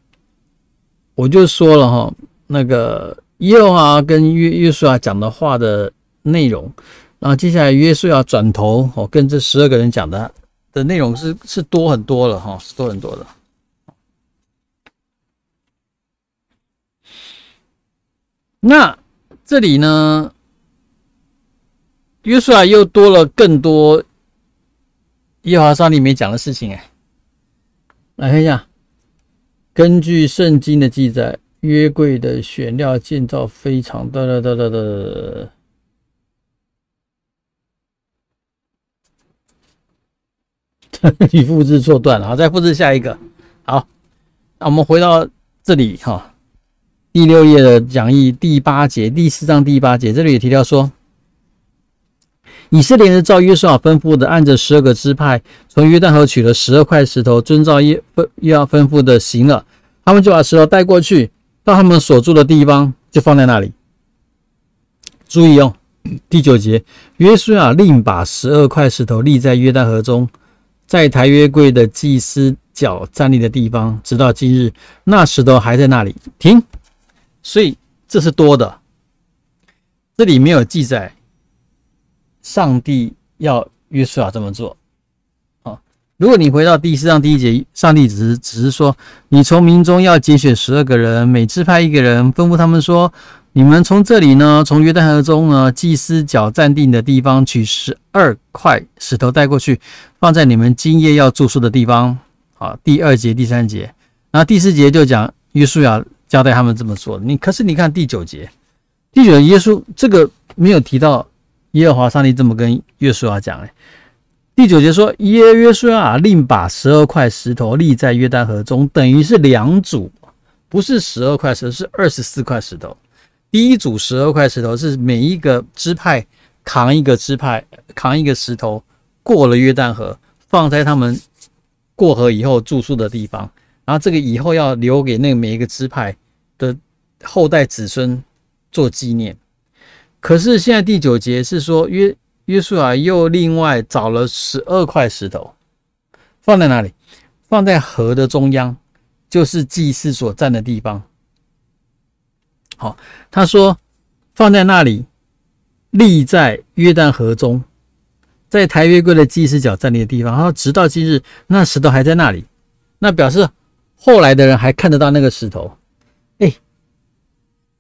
我就说了哈，那个耶和华跟约书亚讲的话的内容，然后接下来约书亚转头跟这12个人讲的内容是多很多了哈，是多很多的。那这里呢，约书亚又多了更多耶和华上帝没讲的事情来看一下，根据圣经的记载，约柜的选料建造非常你复制错段了，好，再复制下一个。好，那我们回到这里哈，第6页的讲义第8节，第4章第8节，这里也提到说，以色列人照约书亚吩咐的，按着12个支派，从约旦河取了12块石头，遵照耶和华吩咐的行了。他们就把石头带过去，到他们所住的地方，就放在那里。注意哦，第9节，约书亚另把12块石头立在约旦河中，在抬约柜的祭司脚站立的地方，直到今日，那石头还在那里。停。所以这是多的，这里没有记载上帝要约书亚这么做。如果你回到第4章第1节，上帝只是说，你从民中要拣选12个人，每支派1个人，吩咐他们说，你们从这里呢，从约旦河中呢，祭司脚站定的地方取12块石头带过去，放在你们今夜要住宿的地方。好，第2节、第3节，然后第4节就讲约书亚交代他们这么做。可是你看第9节，第9节耶稣这个没有提到耶和华上帝这么跟约书亚讲第9节说，约书亚另把12块石头立在约旦河中，等于是2组，不是12块石头，是24块石头。第一组12块石头是每一个支派扛一个石头，过了约旦河，放在他们过河以后住宿的地方，然后这个以后要留给那个每一个支派的后代子孙做纪念。可是现在第9节是说约书亚又另外找了12块石头，放在哪里？放在河的中央，就是祭司所站的地方。好，他说放在那里，立在约旦河中，在抬约柜的祭司脚站立的地方。他说直到今日，那石头还在那里，那表示后来的人还看得到那个石头。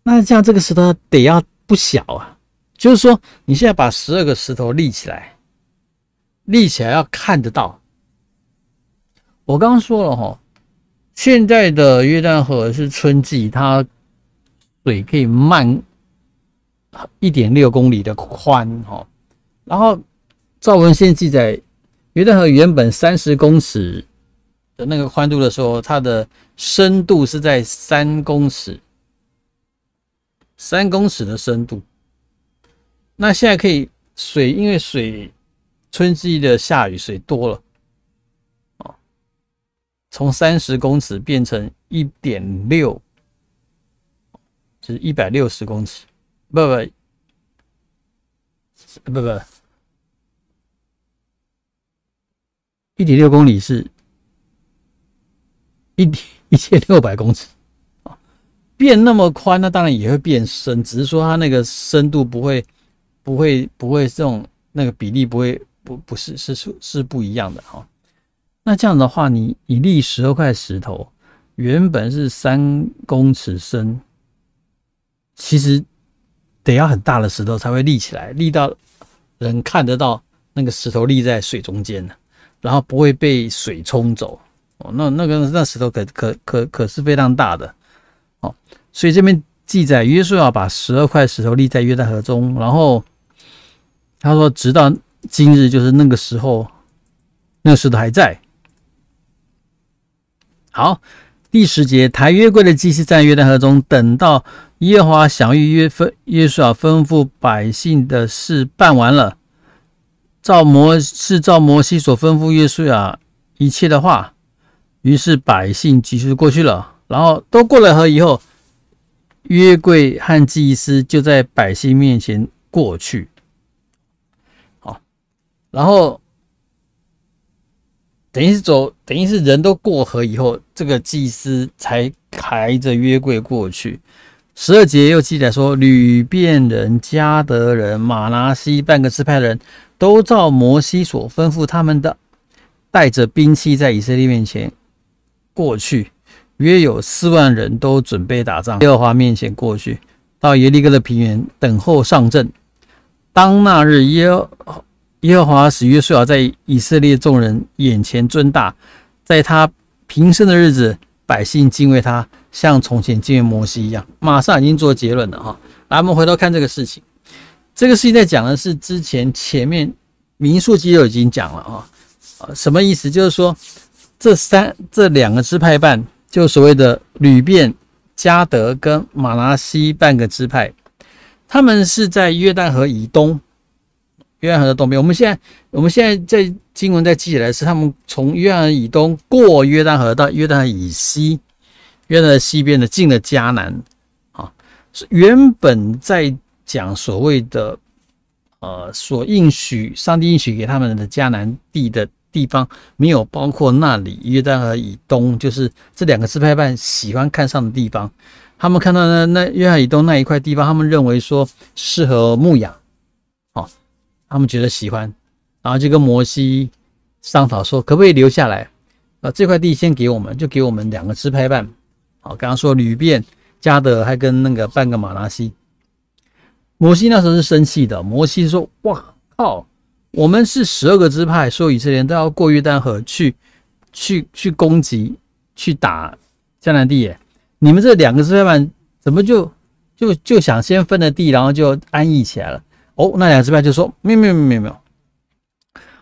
那这样这个石头得要不小啊，就是说你现在把12个石头立起来要看得到。我刚刚说了现在的约旦河是春季，它水可以漫 1.6 公里的宽然后照文献记载，约旦河原本30公尺的那个宽度的时候，它的深度是在3公尺，3公尺的深度。那现在可以因为春季的下雨水多了从30公尺变成 1.6， 就是160公尺，不 1.6 公里是1600公尺，变那么宽，那当然也会变深，只是说它那个深度不会这种那个比例不是不一样的那这样的话，你立12块石头，原本是3公尺深，其实得要很大的石头才会立起来，立到人看得到那个石头立在水中间的，然后不会被水冲走那石头可是非常大的所以这边记载约书亚把12块石头立在约旦河中，然后他说直到今日，就是那个时候那个石头还在。好，第10节，抬约柜的祭司站约旦河中，等到耶和华享谕约书亚吩咐百姓的事办完了，照摩西所吩咐约书亚一切的话，于是百姓急速过去了。然后都过了河以后，约柜和祭司就在百姓面前过去。好，然后等于是人都过河以后，这个祭司才抬着约柜过去。12节又记载说，吕遍人、迦得人、玛拿西半个支派人都照摩西所吩咐他们的，带着兵器在以色列面前过去，约有4万人都准备打仗，耶和华面前过去，到耶利哥的平原等候上阵。当那日耶和华使约书亚在以色列众人眼前尊大，在他平生的日子，百姓敬畏他，像从前敬畏摩西一样。马上已经做结论了来，我们回头看这个事情。这个事情在讲的是前面民数记就已经讲了什么意思？就是说这两个支派半，就所谓的吕遍、迦得跟玛拿西半个支派，他们是在约旦河以东。约旦河的东边，我们现在在经文在记起来是他们从约旦河以东过约旦河到约旦河以西，约旦河西边的进了迦南原本在讲所谓的上帝应许给他们的迦南地的地方，没有包括那里约旦河以东，就是这两个支派半喜欢看上的地方。他们看到那约旦河以东那一块地方，他们认为说适合牧养他们觉得喜欢，然后就跟摩西商讨说可不可以留下来这块地先给我们，就给我们2个支派半刚刚说吕遍、迦得还跟那个半个玛拿西。摩西那时候是生气的，摩西说哇靠，我们是12个支派，所有以色列人都要过约旦河去攻击去打迦南地耶，你们这2个支派半怎么就想先分了地，然后就安逸起来了那2个支派就说没有，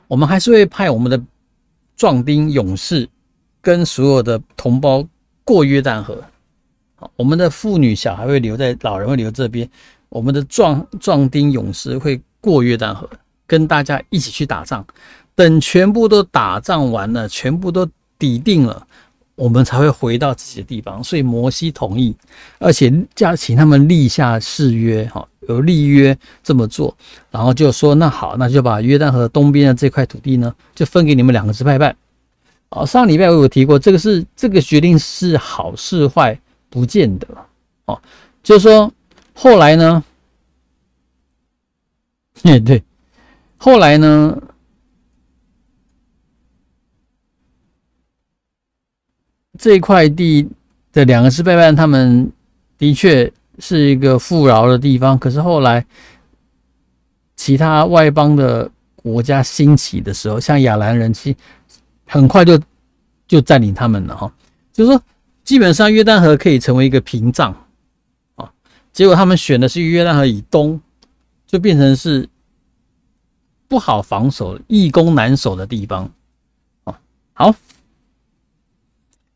我们还是会派我们的壮丁勇士跟所有的同胞过约旦河，我们的妇女小孩会留在，老人会留这边，我们的壮丁勇士会过约旦河跟大家一起去打仗。等全部都打仗完了，全部都抵定了，我们才会回到自己的地方。所以摩西同意，而且请他们立下誓约，有立约这么做，然后就说那好，那就把约旦河东边的这块土地呢，就分给你们2个支派办。上礼拜我有提过，这个决定是好是坏不见得就是说后来呢，对，后来呢，这一块地的2个支派办，他们的确是一个富饶的地方，可是后来其他外邦的国家兴起的时候，像亚兰人很快就占领他们了就是说基本上约旦河可以成为一个屏障结果他们选的是约旦河以东，就变成是不好防守、易攻难守的地方好，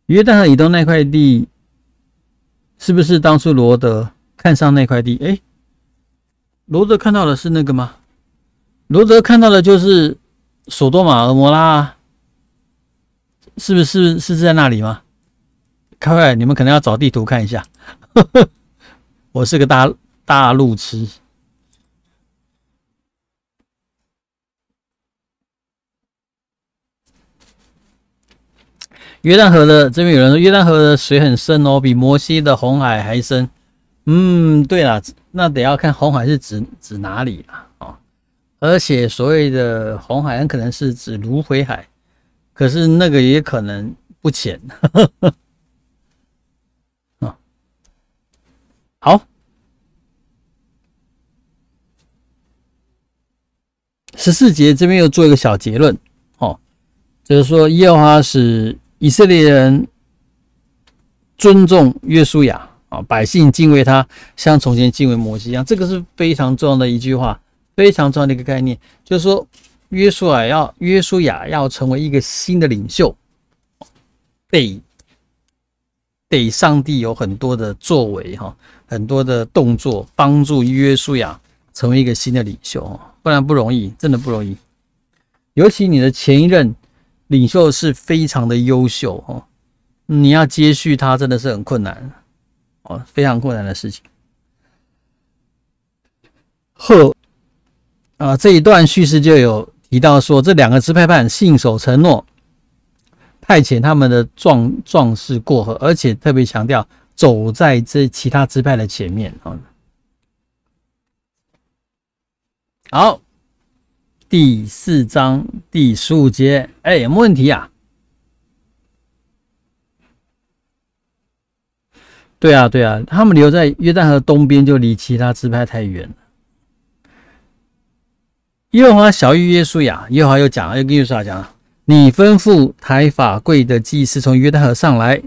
约旦河以东那块地是不是当初罗德看上那块地？罗德看到的是那个吗？罗德看到的就是索多玛、俄摩拉是不是在那里吗？各位，你们可能要找地图看一下。我是个大路痴。约旦河的这边有人说，约旦河的水很深比摩西的红海还深。对啦，那得要看红海是指哪里啦而且所谓的红海很可能是指芦荟海，可是那个也可能不浅。好，14节这边又做一个小结论就是说耶和华使以色列人尊重约书亚百姓敬畏他，像从前敬畏摩西一样。这个是非常重要的一句话，非常重要的一个概念，就是说约书亚要成为一个新的领袖，得上帝有很多的作为很多的动作帮助约书亚成为一个新的领袖不然不容易，真的不容易。尤其你的前一任领袖是非常的优秀你要接续他真的是很困难非常困难的事情。这一段叙事就有提到说，这2个支派办信守承诺，派遣他们的壮士过河，而且特别强调走在这其他支派的前面好，第4章第15节，有没有问题啊？对啊，他们留在约旦河东边，就离其他支派太远了。耶和华晓谕约书亚，耶和华又跟约书亚讲了，你吩咐抬法柜的祭司从约旦河上来。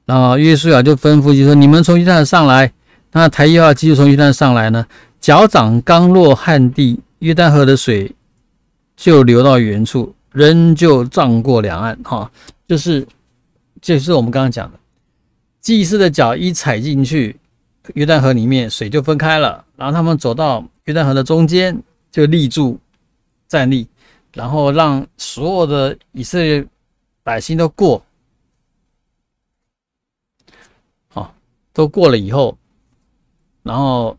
然后约书亚就吩咐就说，你们从约旦河上来。那抬耶和华祭司从约旦河上来呢，脚掌刚落旱地，约旦河的水就流到原处，人就涨过两岸就是我们刚刚讲的，祭司的脚一踩进去约旦河里面，水就分开了，然后他们走到约旦河的中间就立住站立，然后让所有的以色列百姓都过了以后，然后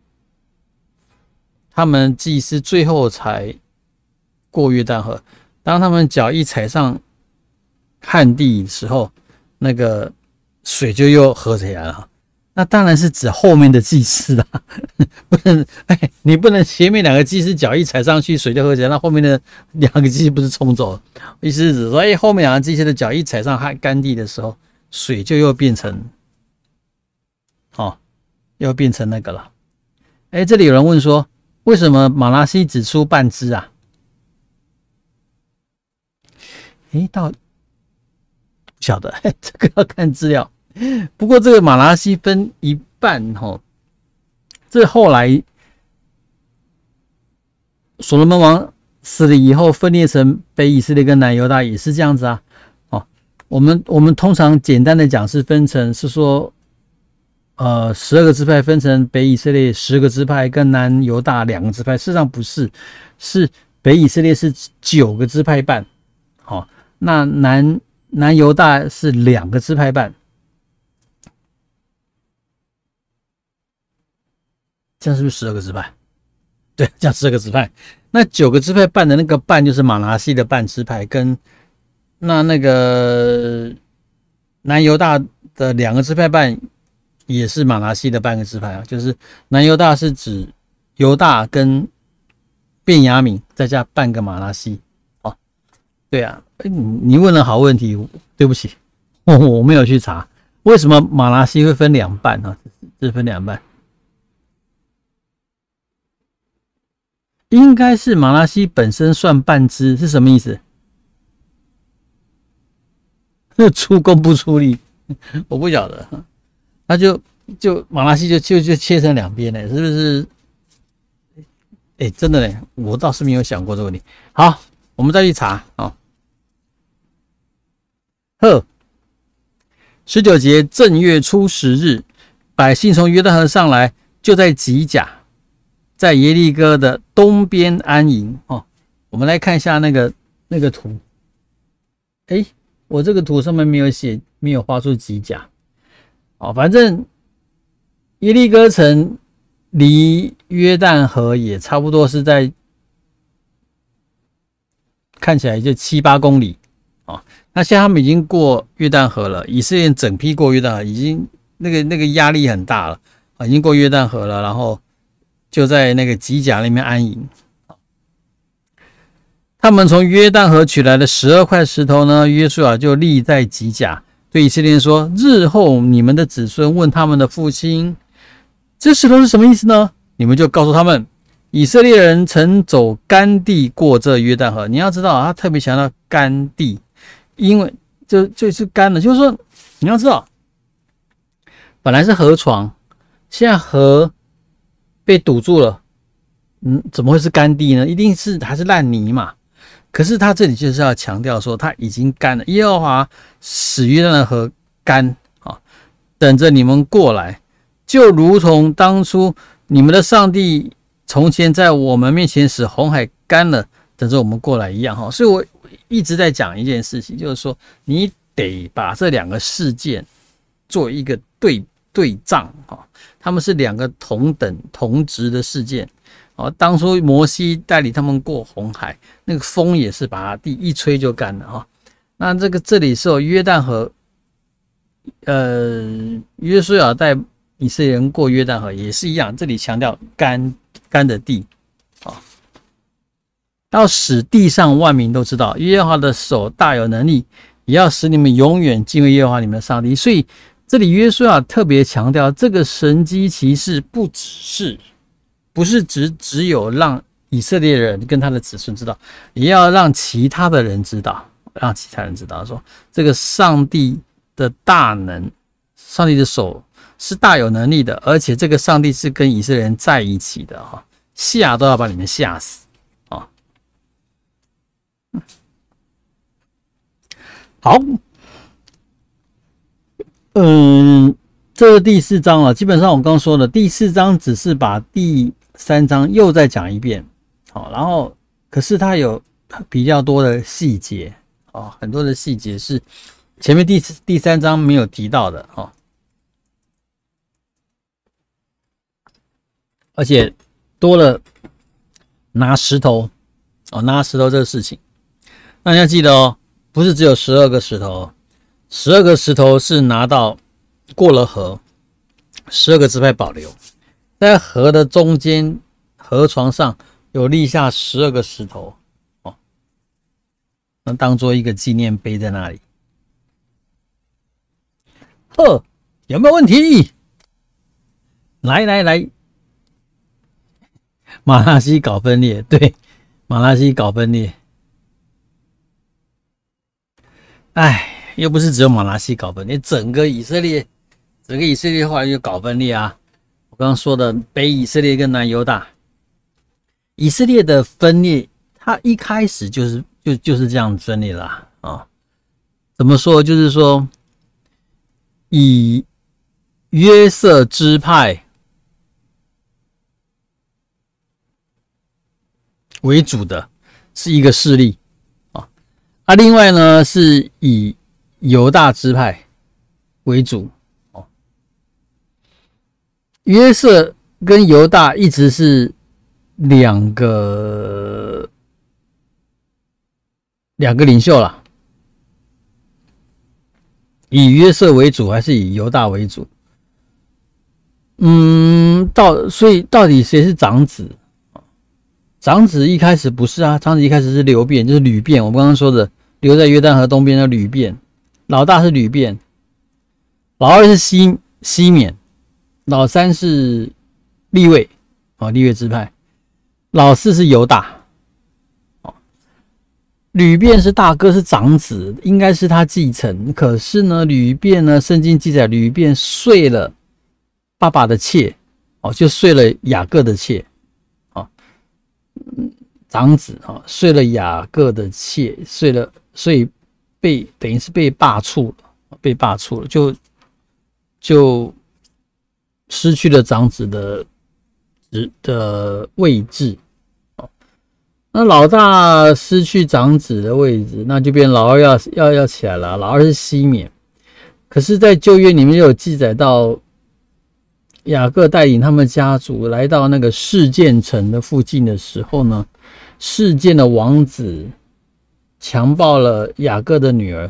他们祭司最后才过约旦河。当他们脚一踩上旱地的时候，那个水就又合起来了。那当然是指后面的祭司啦，不能你不能前面2个祭司脚一踩上去水就合起来，那后面的2个祭司不是冲走了？意思是指说，后面2个祭司的脚一踩上干地的时候，水就又变成那个了。这里有人问说，为什么马拉西只出半支啊？不晓得，这个要看资料。不过这个马拉西分一半这后来所罗门王死了以后分裂成北以色列跟南犹大也是这样子啊。我们通常简单的讲是分成是说12个支派分成北以色列10个支派跟南犹大2个支派，事实上不是，是北以色列是9个支派半那南南犹大是2个支派半，这样是不是12个支派？对，这样12个支派。那9个支派半的那个半就是马拿西的半支派，跟那个南犹大的2个支派半也是马拿西的半个支派啊，就是南犹大是指犹大跟便雅悯再加半个马拿西。哦，对啊，你问了好问题，对不起，我没有去查为什么马拿西会分2半啊，这分2半。应该是马拿西本身算半支是什么意思？出工不出力，我不晓得。那就马拿西就切成2边了，是不是？真的嘞，我倒是没有想过这个问题。好，我们再去查啊。19节正月初10日，百姓从约旦河上来，就在吉甲，在耶利哥的东边安营。我们来看一下那个图。我这个图上面没有写，没有画出吉甲。反正耶利哥城离约旦河也差不多是在，看起来就7、8公里。那现在他们已经过约旦河了，以色列整批过约旦河，已经那个压力很大了，已经过约旦河了，然后就在那个吉甲那边安营。他们从约旦河取来的12块石头呢，约书亚就立在吉甲，对以色列人说：日后你们的子孙问他们的父亲，这石头是什么意思呢？你们就告诉他们，以色列人曾走干地过这约旦河。你要知道他特别强调干地，因为就是干的，就是说你要知道，本来是河床，现在河被堵住了，怎么会是干地呢？一定是还是烂泥嘛。可是他这里就是要强调说，他已经干了，耶和华使约旦的河干，等着你们过来，就如同当初你们的上帝从前在我们面前使红海干了，等着我们过来一样。所以我一直在讲一件事情，就是说你得把这2个事件做一个对仗，他们是2个同等同质的事件。当初摩西带领他们过红海，那个风也是把地一吹就干了。那这里是有约旦河，约书亚带以色列人过约旦河也是一样，这里强调干的地。要使地上万民都知道耶和华的手大有能力，也要使你们永远敬畏耶和华你们的上帝。所以这里约书亚特别强调，这个神机奇事不是只有让以色列人跟他的子孙知道，也要让其他的人知道，说这个上帝的大能，上帝的手是大有能力的，而且这个上帝是跟以色列人在一起的，吓都要把你们吓死。好，这是第4章了。基本上我刚刚说的第4章只是把第3章又再讲一遍，然后可是它有比较多的细节，很多的细节是前面第3章没有提到的，而且多了拿石头这个事情。那你要记得不是只有12个石头，12个石头是拿到过了河，12个支派保留，在河的中间，河床上有立下12个石头，那当做一个纪念碑在那里。有没有问题？来，马拿西搞分裂，对，马拿西搞分裂。又不是只有马拿西搞分裂，整个以色列后来就搞分裂啊。我刚刚说的北以色列跟南犹大，以色列的分裂，它一开始就是这样分裂啦。怎么说？就是说，以约瑟支派为主的是一个势力，另外呢是以犹大支派为主。约瑟跟犹大一直是两个领袖啦，以约瑟为主还是以犹大为主？所以到底谁是长子？长子一开始不是啊，长子一开始是流便，就是吕便。我们刚刚说的，留在约旦河东边的吕便，老大是吕便，老二是西缅，老三是利未，利未支派，老四是犹大。吕便是大哥，是长子，应该是他继承。可是呢，吕便呢，圣经记载吕便睡了爸爸的妾，就睡了雅各的妾，长子睡了雅各的妾，所以等于是被罢黜了，就失去了长子的位置。那老大失去长子的位置，那就变老二要起来了。老二是西缅，可是，在旧约里面有记载到，雅各带领他们家族来到那个示剑城的附近的时候呢，示剑的王子强暴了雅各的女儿。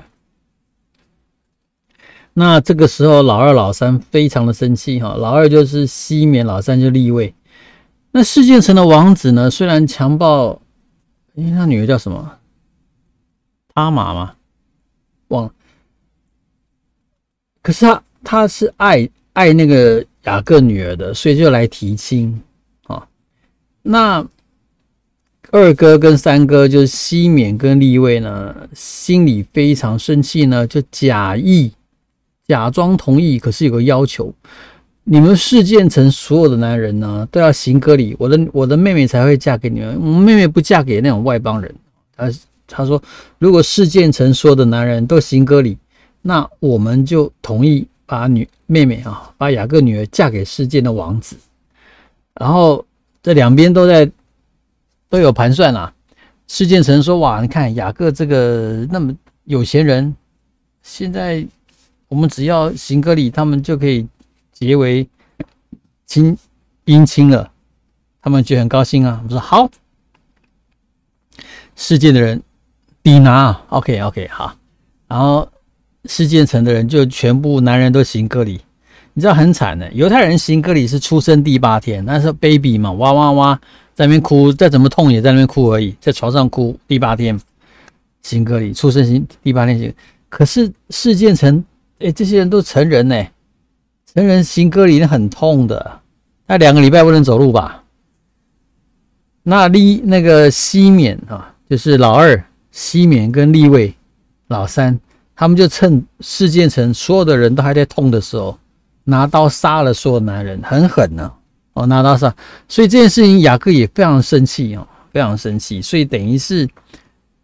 那这个时候，老二、老三非常的生气哈。老二就是西缅，老三就利未。那示剑城的王子呢，虽然强暴，他女儿叫什么？他玛吗？忘了。可是他是爱那个雅各女儿的，所以就来提亲啊。那二哥跟三哥就是西缅跟利未呢，心里非常生气呢，就假装同意，可是有个要求，你们示剑城所有的男人呢都要行割礼，我的妹妹才会嫁给你们，我们妹妹不嫁给那种外邦人。他说，如果示剑城所有的男人都行割礼，那我们就同意把妹妹把雅各女儿嫁给示剑的王子。然后这两边都有盘算啦。示剑城说，哇，你看雅各这个那么有钱人，现在我们只要行割礼，他们就可以结为姻亲了，他们就很高兴啊。我们说好，示剑的人抵拿 ，OK， 好，然后示剑城的人就全部男人都行割礼。你知道很惨的，犹太人行割礼是出生第8天，那是 baby 嘛，哇哇哇，在那边哭，再怎么痛也在那边哭而已，在床上哭，第8天行割礼，出生第8天行。可是示剑城，这些人都成人呢，成人行割礼很痛的，那2个礼拜不能走路吧？那个西缅就是老二，西缅跟利未老三，他们就趁示剑城所有的人都还在痛的时候，拿刀杀了所有男人，很狠呢。拿刀杀，所以这件事情雅各也非常生气非常生气，所以等于是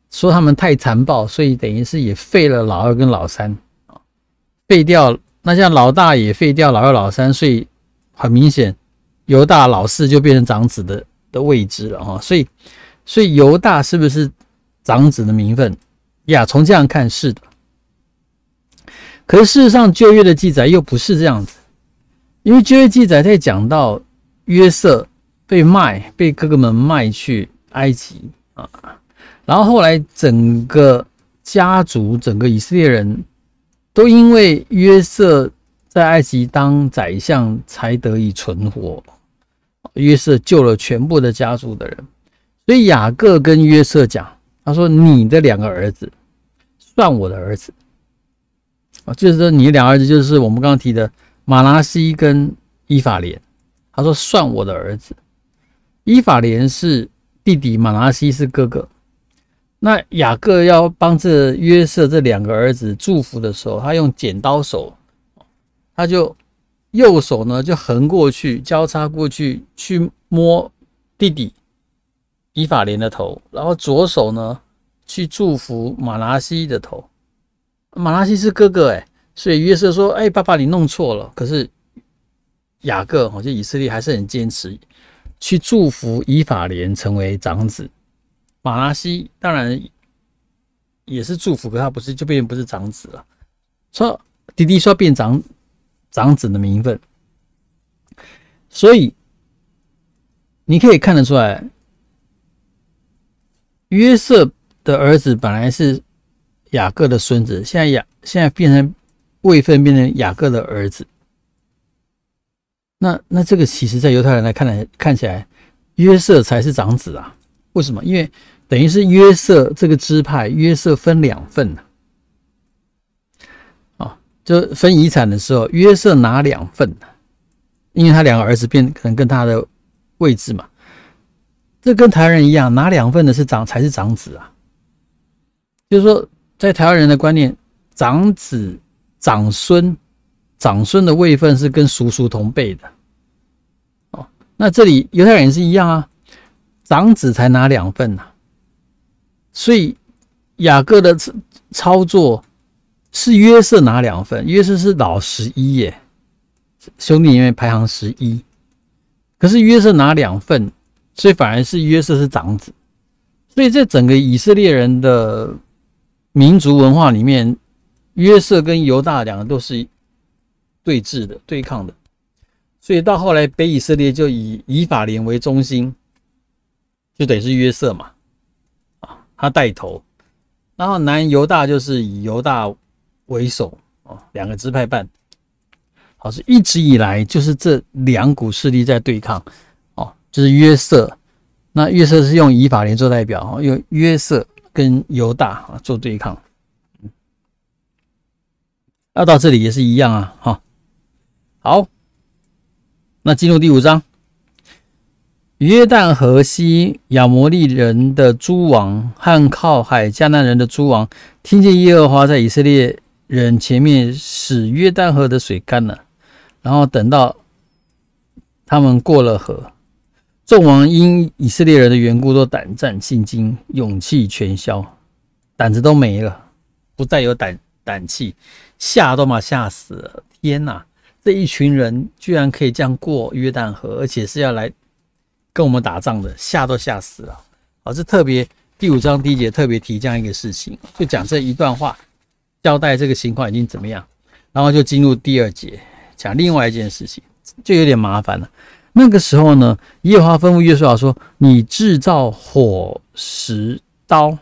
说他们太残暴，所以等于是也废了老二跟老三，废掉。那像老大也废掉老二老三，所以很明显犹大老四就变成长子的位置了所以犹大是不是长子的名分呀？从这样看是的。可是事实上旧约的记载又不是这样子，因为旧约记载在讲到约瑟被哥哥们卖去埃及然后后来整个家族整个以色列人都因为约瑟在埃及当宰相才得以存活，约瑟救了全部的家族的人，所以雅各跟约瑟讲，他说你的2个儿子算我的儿子，就是说你的2个儿子就是我们刚刚提的马拿西跟以法莲，他说算我的儿子，以法莲是弟弟，马拿西是哥哥。那雅各要帮这约瑟这2个儿子祝福的时候，他用剪刀手，他就右手呢就横过去交叉过去去摸弟弟以法莲的头，然后左手呢去祝福马拿西的头。马拿西是哥哥所以约瑟说爸爸你弄错了。可是雅各就以色列还是很坚持去祝福以法莲成为长子。马拿西当然也是祝福，可他就变成不是长子了。说弟弟说要变长子的名分，所以你可以看得出来，约瑟的儿子本来是雅各的孙子，现在变成位分变成雅各的儿子。那这个其实在犹太人来看起来，约瑟才是长子啊。为什么？因为等于是约瑟这个支派，约瑟分2份就分遗产的时候，约瑟拿2份，因为他2个儿子可能跟他的位置嘛。这跟台湾人一样，拿2份的才是长子啊。就是说，在台湾人的观念，长子、长孙的位分是跟叔叔同辈的。那这里犹太人也是一样啊，长子才拿2份啊。所以雅各的操作是约瑟拿2份，约瑟是老11耶，兄弟里面排行11，可是约瑟拿2份，所以反而是约瑟是长子。所以在整个以色列人的民族文化里面，约瑟跟犹大2个都是对峙的、对抗的。所以到后来北以色列就以法莲为中心，就等于是约瑟嘛，他带头，然后南犹大就是以犹大为首，2个支派办。好，是一直以来就是这2股势力在对抗，就是约瑟。那约瑟是用以法莲做代表，用约瑟跟犹大做对抗。那到这里也是一样啊，好。那进入第5章，约旦河西亚摩利人的诸王和靠海迦南人的诸王，听见耶和华在以色列人前面使约旦河的水干了，然后等到他们过了河，众王因以色列人的缘故都胆战心惊，勇气全消，胆子都没了，不再有胆气，吓都吓死了。天哪！这一群人居然可以这样过约旦河，而且是要来跟我们打仗的，吓都吓死了。这特别第5章第1节特别提这样一个事情，就讲这一段话，交代这个情况已经怎么样，然后就进入第2节，讲另外一件事情，就有点麻烦了。那个时候呢，耶和华吩咐约书亚说：“你制造火石刀。”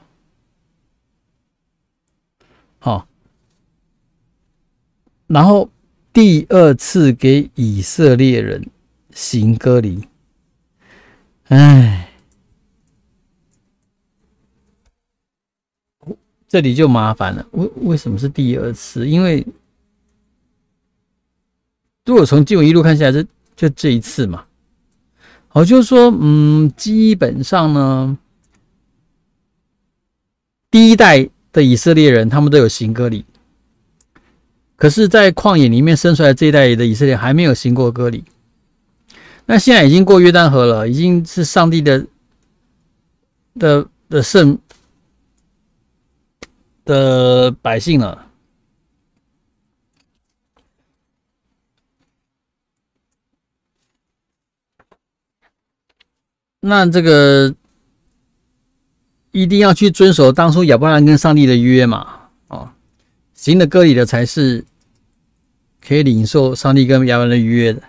好，然后第2次给以色列人行割礼。这里就麻烦了。为什么是第2次？因为如果从经文一路看下来，就这一次嘛。好，就是说，基本上呢，第1代的以色列人他们都有行割礼。可是，在旷野里面生出来这一代的以色列还没有行过割礼，那现在已经过约旦河了，已经是上帝的圣的百姓了。那这个一定要去遵守当初亚伯兰跟上帝的约嘛，行了割礼的才是可以领受上帝跟亚伯兰的约的，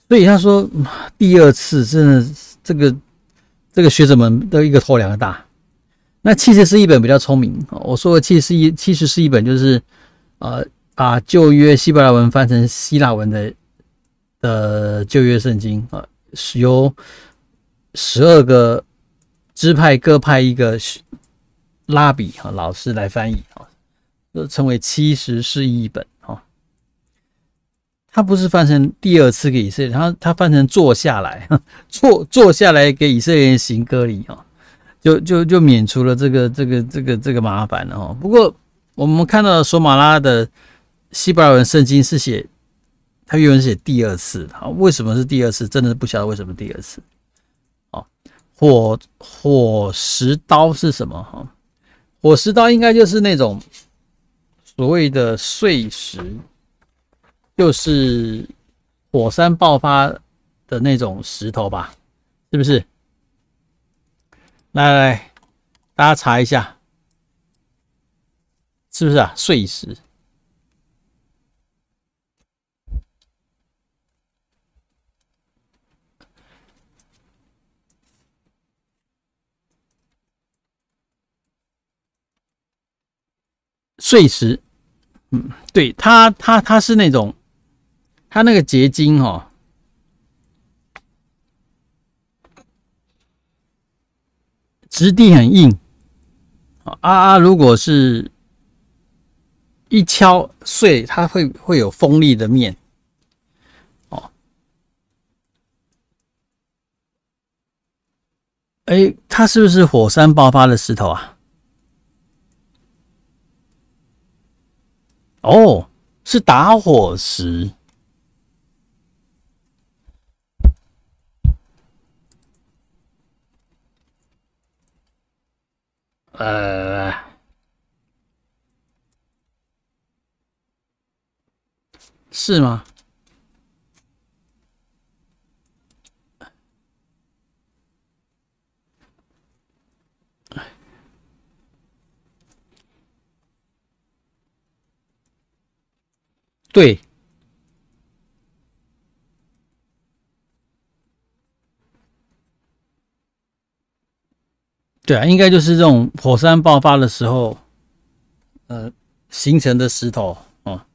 所以他说第2次真的这个学者们都一个头2个大。那其实是一本比较聪明，我说的其实是一本就是把旧约希伯来文翻成希腊文的旧约圣经是由12个支派各派一个拉比老师来翻译，称为70释义一本。他不是翻成第2次给以色列，他翻成坐下来给以色列人行割礼，就免除了这个麻烦了。不过我们看到索马拉的希伯来文圣经是写，他原文写第2次，为什么是第2次？真的不晓得为什么第2次。火石刀是什么？火石刀应该就是那种所谓的碎石，就是火山爆发的那种石头吧，是不是？来，大家查一下，是不是啊？碎石。碎石，对，它是那种，它那个结晶哦，质地很硬如果是一敲碎，它会有锋利的面哦。哎，它是不是火山爆发的石头啊？哦，是打火石。是吗？对，对啊，应该就是这种火山爆发的时候，形成的石头哦。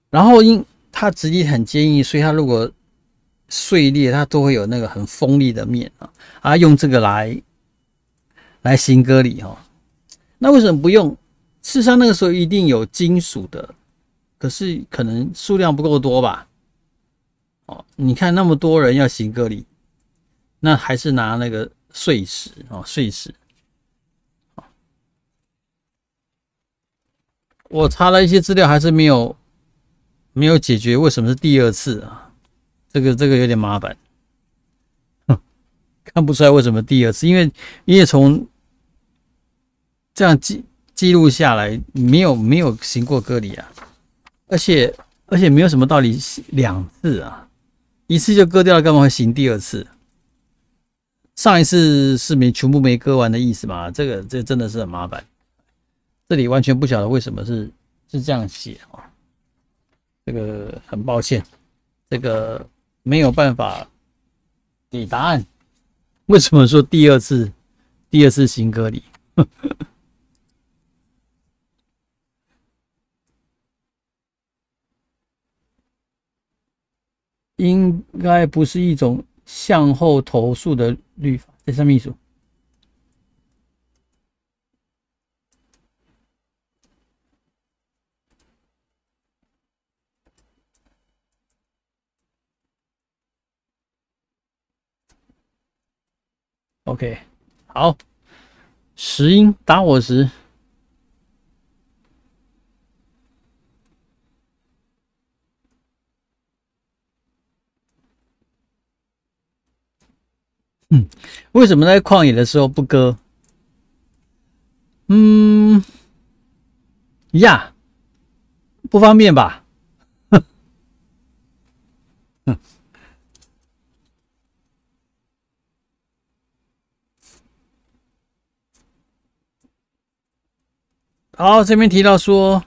然后因它质地很坚硬，所以它如果碎裂，它都会有那个很锋利的面用这个来行割礼哦。那为什么不用？事实上那个时候一定有金属的，可是可能数量不够多吧。哦，你看那么多人要行割礼，那还是拿那个碎石哦，碎石。我查了一些资料，还是没有解决为什么是第二次啊？这个有点麻烦，看不出来为什么第二次，因为从这样记录下来，没有行过割礼啊，而且没有什么道理2次啊，一次就割掉了，干嘛会行第二次？上一次是全部没割完的意思嘛？这真的是很麻烦，这里完全不晓得为什么是这样写哦，这个很抱歉，这个没有办法给答案。为什么说第二次行割礼？应该不是一种向后投诉的律法。这上面说，OK， 好，石英打火石。为什么在旷野的时候不割？不方便吧？好，这边提到说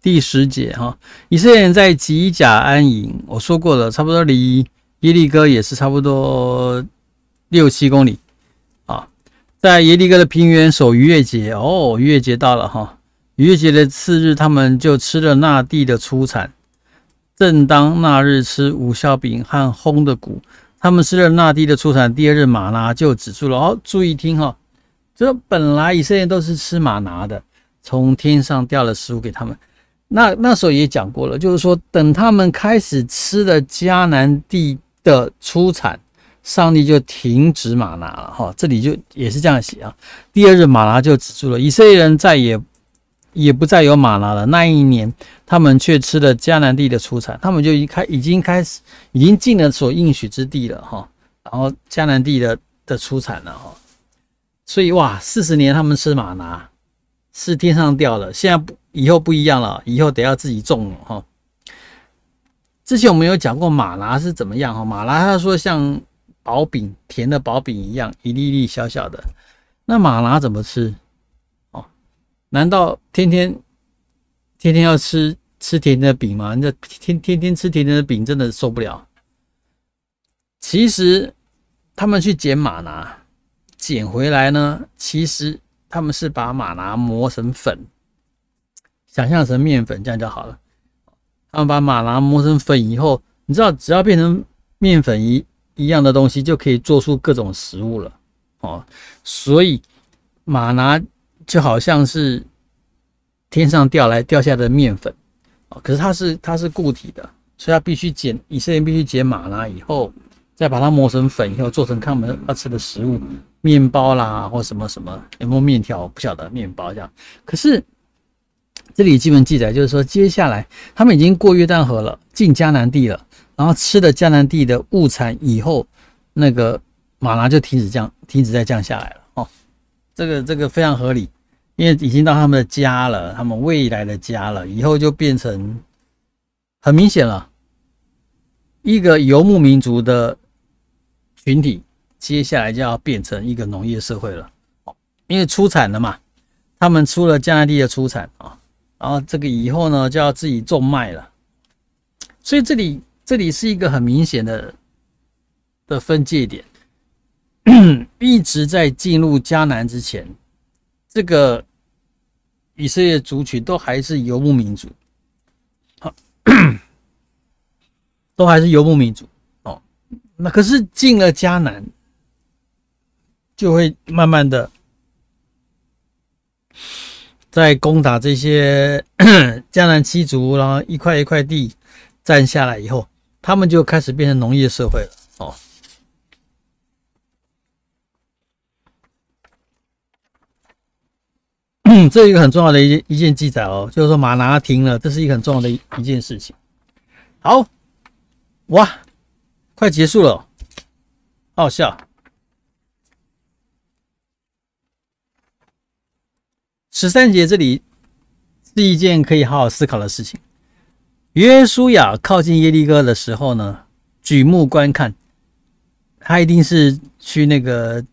第10节哈，以色列人在吉甲安营，我说过了，差不多离耶利哥也是差不多6-7公里啊。在耶利哥的平原守逾越节哦，逾越节到了哈。逾越节的次日，他们就吃了那地的出产。正当那日吃无酵饼和烘的谷，他们吃了那地的出产。第2日玛拿就止住了。哦，注意听哈，这本来以色列人都是吃玛拿的，从天上掉了食物给他们。那时候也讲过了，就是说等他们开始吃了迦南地的出产，上帝就停止玛拿了哈。这里就也是这样写啊。第2日玛拿就止住了，以色列人也不再有玛拿了。那一年，他们却吃了迦南地的出产，他们就已经进了所应许之地了哈。然后迦南地的出产了哈。所以哇，40年他们吃玛拿是天上掉了，现在以后不一样了，以后得要自己种了哈。之前我们有讲过玛拿是怎么样哈，玛拿他说像薄饼，甜的薄饼一样，一粒粒小小的。那玛拿怎么吃？难道天天要吃甜甜的饼吗？你这天天吃甜甜的饼真的受不了。其实他们去捡玛拿，捡回来呢，其实他们是把玛拿磨成粉，想象成面粉，这样就好了。他们把玛拿磨成粉以后，你知道，只要变成面粉一样的东西，就可以做出各种食物了哦。所以玛拿就好像是天上掉下的面粉哦，可是它是固体的，所以以色列人必须捡玛拿以后，再把它磨成粉以后，做成他们要吃的食物，面包啦或什么什么，有没有面条不晓得，面包这样。可是这里基本记载就是说，接下来他们已经过约旦河了，进迦南地了，然后吃了迦南地的物产以后，那个玛拿就停止再降下来了哦。这个非常合理，因为已经到他们的家了，他们未来的家了，以后就变成很明显了，一个游牧民族的群体，接下来就要变成一个农业社会了，因为出产了嘛，他们出了迦南地的出产啊。然后这个以后呢，就要自己种麦了，所以这里是一个很明显的分界点。一直在进入迦南之前，这个以色列族群都还是游牧民族，都还是游牧民族哦。那可是进了迦南，就会慢慢的在攻打这些迦南七族，然后一块一块地占下来以后，他们就开始变成农业社会了哦。这是一个很重要的一件记载哦，就是说玛拿停了，这是一个很重要的一件事情。好，哇，快结束了，好好笑。13节这里是一件可以好好思考的事情。约书亚靠近耶利哥的时候呢，举目观看，他一定是去那个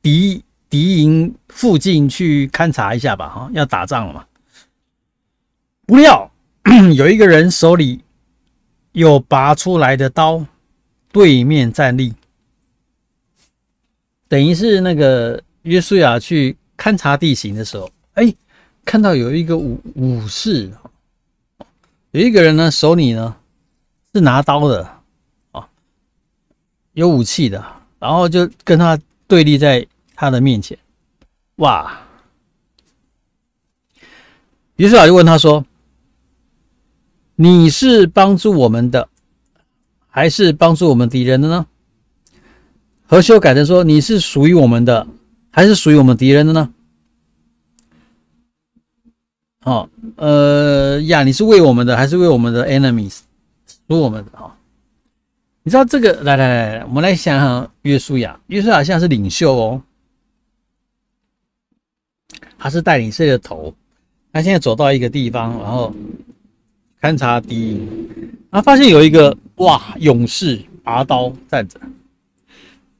敌营附近去勘察一下吧，哈，要打仗了嘛。不料有一个人手里有拔出来的刀，对面站立，等于是那个约书亚去勘察地形的时候，看到有一个武士，有一个人呢，手里呢是拿刀的，有武器的，然后就跟他对立在他的面前。哇！约书亚就问他说：“你是帮助我们的，还是帮助我们敌人的呢？”何修改成说：“你是属于我们的，还是属于我们敌人的呢？”你是为我们的，还是为我们的 enemies 属我们的哈？你知道这个？来，我们来想想约书亚。约书亚现在是领袖哦，他是带领以色列的头。他现在走到一个地方，然后勘察敌营，然后发现有一个勇士拔刀站着。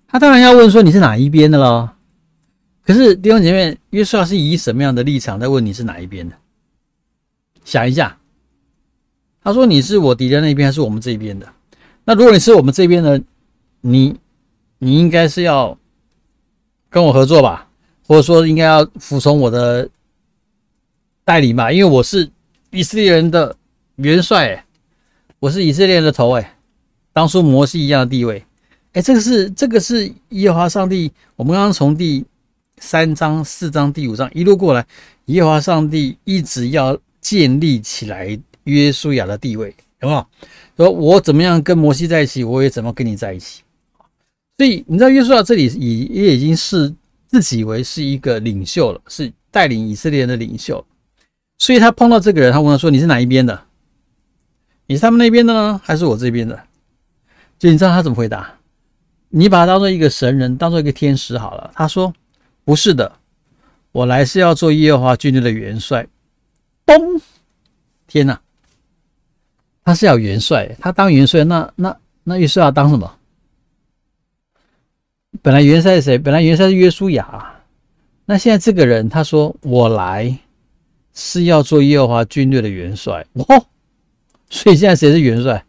他当然要问说你是哪一边的咯。可是弟兄姐妹，约书亚是以什么样的立场在问你是哪一边的？想一下，他说你是我敌人那边还是我们这边的？那如果你是我们这边的，你应该是要跟我合作吧，或者说应该要服从我的带领吧，因为我是以色列人的元帅，我是以色列人的头，当初摩西一样的地位。这个是耶和华上帝，我们刚刚从第3章、4章、第5章一路过来，耶和华上帝一直要建立起来约书亚的地位，有没有？说我怎么样跟摩西在一起，我也怎么跟你在一起。所以你知道约书亚这里也已经是自己为是一个领袖了，是带领以色列人的领袖。所以他碰到这个人，他问他说：“你是哪一边的？你是他们那边的呢，还是我这边的？”就你知道他怎么回答？你把他当做一个神人，当做一个天使好了。他说：“不是的，我来是要做耶和华军队的元帅。”嘣！天哪！他是要元帅，他当元帅，那约书亚当什么？本来元帅是谁？本来元帅是约书亚。那现在这个人他说：“我来是要做耶和华军队的元帅。哦，所以现在谁是元帅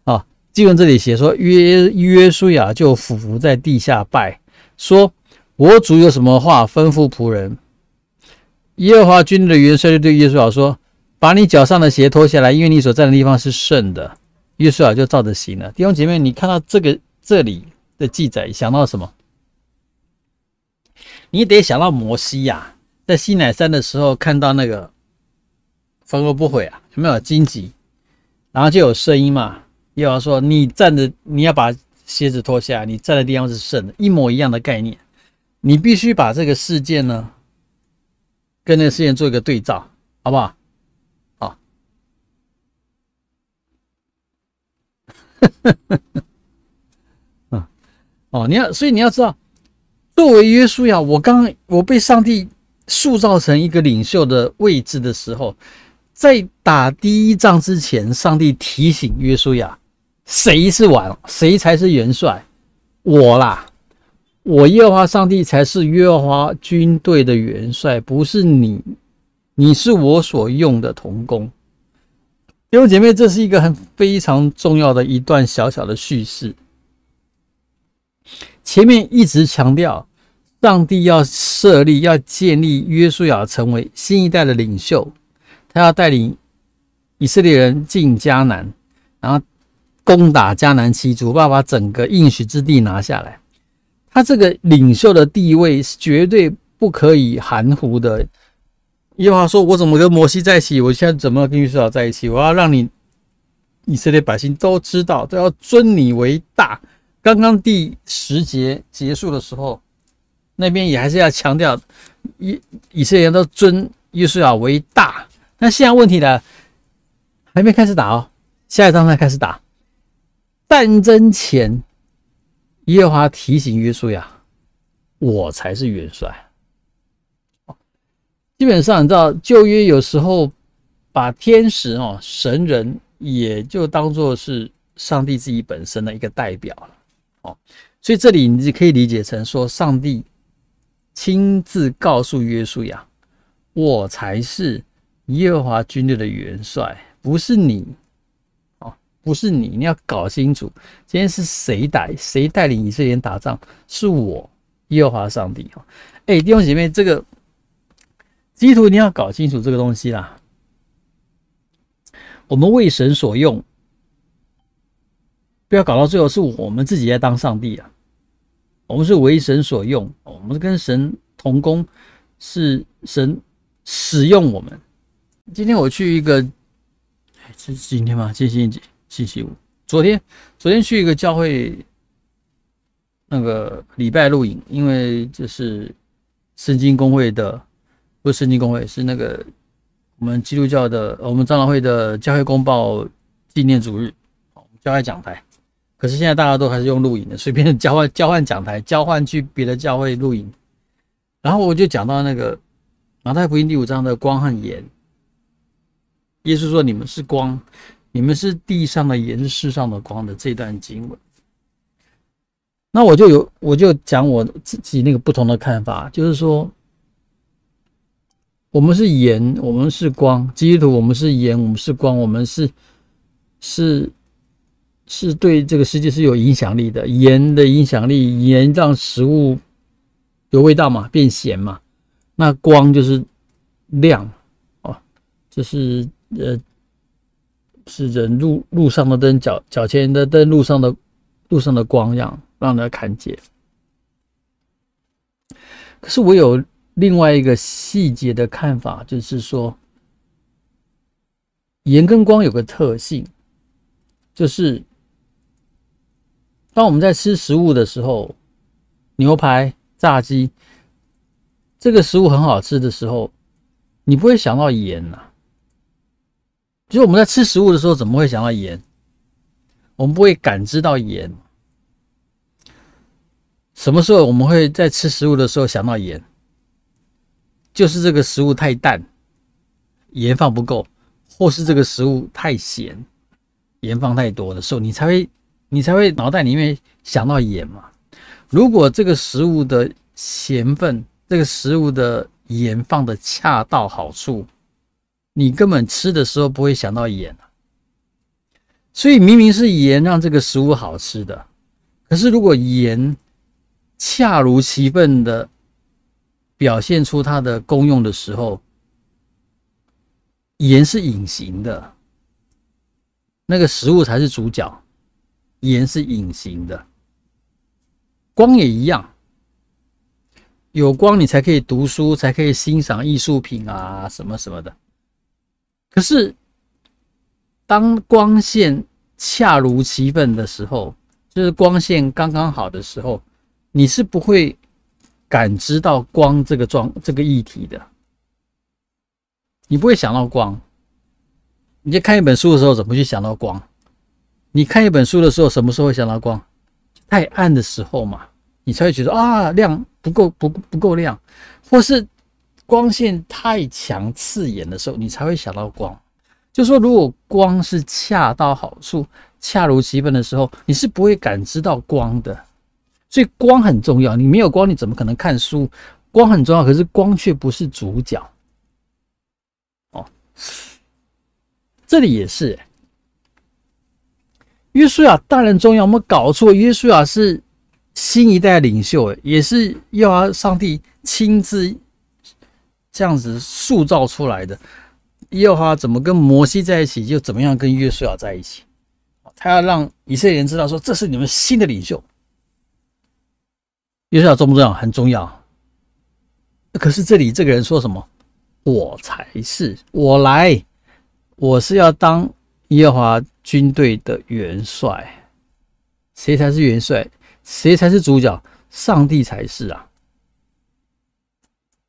啊？经文这里写说，约书亚就俯伏在地下拜，说：“我主有什么话吩咐仆人？”耶和华军队的元帅就对约书亚说：“把你脚上的鞋脱下来，因为你所站的地方是圣的。”约书亚就照着行了。弟兄姐妹，你看到这里的记载，想到什么？你得想到摩西呀，在西乃山的时候看到那个焚而不毁啊，有没有荆棘？然后就有声音嘛，耶和华说：“你站着，你要把鞋子脱下来，你站的地方是圣的。”一模一样的概念，你必须把这个事件呢，跟那个事件做一个对照，好不好？好。所以你要知道，作为约书亚，我被上帝塑造成一个领袖的位置的时候，在打第一仗之前，上帝提醒约书亚，谁才是元帅？我啦，我耶和华上帝才是耶和华军队的元帅，不是你，你是我所用的同工。弟兄姐妹，这是一个非常重要的一段小小的叙事。前面一直强调，上帝要建立约书亚成为新一代的领袖，他要带领以色列人进迦南，然后攻打迦南七族，把整个应许之地拿下来。他这个领袖的地位是绝对不可以含糊的。耶和华说：“我怎么跟摩西在一起？我现在怎么跟约书亚在一起？我要让你以色列百姓都知道，都要尊你为大。”刚刚第10节结束的时候，那边也还是要强调以色列人都尊约书亚为大。那现在问题来了，还没开始打哦，下一章才开始打。战争前，耶和华提醒约书亚，我才是元帅。基本上你知道，旧约有时候把天使神人也就当作是上帝自己本身的一个代表了。所以这里你可以理解成说，上帝亲自告诉约书亚，我才是耶和华军队的元帅，不是你，不是你，你要搞清楚，今天是谁带领以色列人打仗，是我耶和华上帝。弟兄姐妹，这个基督徒你要搞清楚这个东西啦。我们为神所用，不要搞到最后是我们自己在当上帝啊！我们是为神所用，我们跟神同工，是神使用我们。今天我去一个，这是今天吗？今天星期五。昨天去一个教会，那个礼拜录影，因为就是圣经公会的，不是圣经公会，是那个我们基督教的，我们长老会的教会公报纪念主日，教会讲台。可是现在大家都还是用录影的，随便交换讲台，交换去别的教会录影。然后我就讲到那个马太福音第5章的光和盐。耶稣说：“你们是光，你们是地上的盐，是世上的光”的这段经文。那我就讲我自己那个不同的看法，就是说，我们是盐，我们是光，基督徒我们是盐，我们是光，我们是对这个世界是有影响力的。盐的影响力，盐让食物有味道嘛，变咸嘛。那光就是亮就是是人路上的灯，脚前的灯，路上的光，让人看见。可是我有另外一个细节的看法，就是说，盐跟光有个特性，就是当我们在吃食物的时候，牛排、炸鸡，这个食物很好吃的时候，你不会想到盐啊。就是我们在吃食物的时候，怎么会想到盐？我们不会感知到盐。什么时候我们会在吃食物的时候想到盐？就是这个食物太淡，盐放不够，或是这个食物太咸，盐放太多的时候，你才会脑袋里面想到盐嘛。如果这个食物的咸分，这个食物的盐放的恰到好处，你根本吃的时候不会想到盐。所以明明是盐让这个食物好吃的，可是如果盐恰如其分的表现出它的功用的时候，盐是隐形的，那个食物才是主角，盐是隐形的。光也一样，有光你才可以读书，才可以欣赏艺术品啊什么什么的。可是当光线恰如其分的时候，就是光线刚刚好的时候，你是不会感知到光这个议题的，你不会想到光。你在看一本书的时候怎么去想到光？你看一本书的时候什么时候会想到光？太暗的时候嘛，你才会觉得啊亮不够亮，或是光线太强刺眼的时候，你才会想到光。就是说，如果光是恰到好处、恰如其分的时候，你是不会感知到光的。所以光很重要，你没有光，你怎么可能看书？光很重要，可是光却不是主角。哦，这里也是，约书亚当然重要，我们搞错，约书亚是新一代的领袖，也是要上帝亲自这样子塑造出来的。耶和华怎么跟摩西在一起，就怎么样跟约书亚在一起。他要让以色列人知道说，这是你们新的领袖。约书亚重不重要？很重要。可是这里这个人说什么？我才是，我来，我是要当耶和华军队的元帅。谁才是元帅？谁才是主角？上帝才是啊。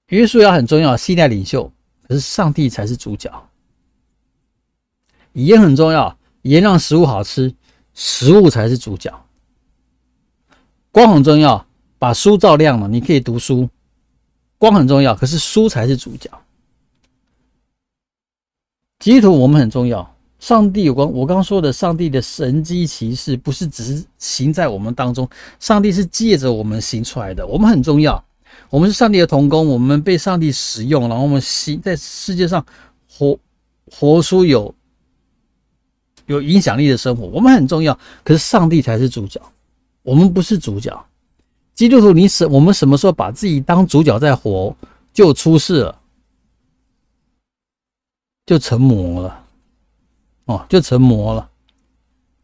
约书亚很重要，新一代领袖。可是上帝才是主角。盐很重要，盐让食物好吃，食物才是主角。光很重要，把书照亮了，你可以读书。光很重要，可是书才是主角。基督徒我们很重要，上帝有光。我刚刚说的上帝的神迹奇事，不是只是行在我们当中，上帝是借着我们行出来的。我们很重要。我们是上帝的同工，我们被上帝使用，然后我们在世界上活出有影响力的生活，我们很重要。可是上帝才是主角，我们不是主角。基督徒，我们什么时候把自己当主角在活，就出事了，就成魔了，就成魔了。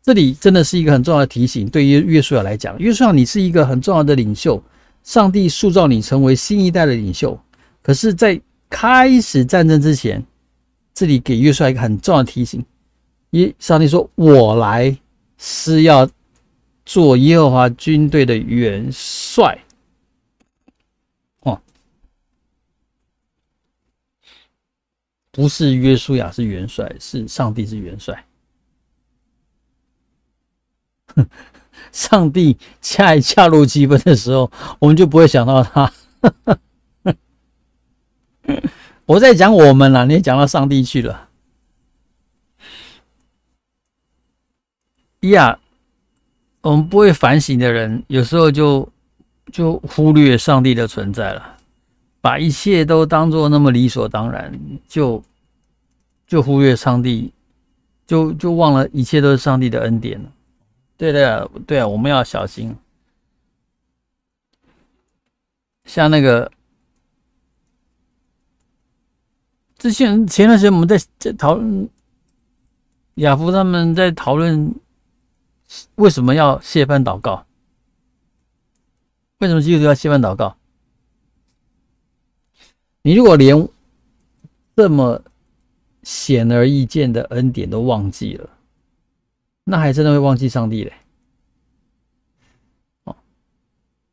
这里真的是一个很重要的提醒，对于约书亚来讲，约书亚你是一个很重要的领袖。上帝塑造你成为新一代的领袖，可是在开始战争之前，这里给约书亚一个很重要的提醒。上帝说，我来是要做耶和华军队的元帅。不是约书亚是元帅，是上帝是元帅。上帝恰如其分的时候，我们就不会想到他。我在讲我们啦，你也讲到上帝去了。我们不会反省的人，有时候就忽略上帝的存在了，把一切都当作那么理所当然，就忽略上帝，就忘了一切都是上帝的恩典了。对啊，我们要小心。像那个前段时间我们在讨论，亚夫他们在讨论为什么要谢饭祷告？为什么基督徒要谢饭祷告？你如果连这么显而易见的恩典都忘记了，那还真的会忘记上帝嘞。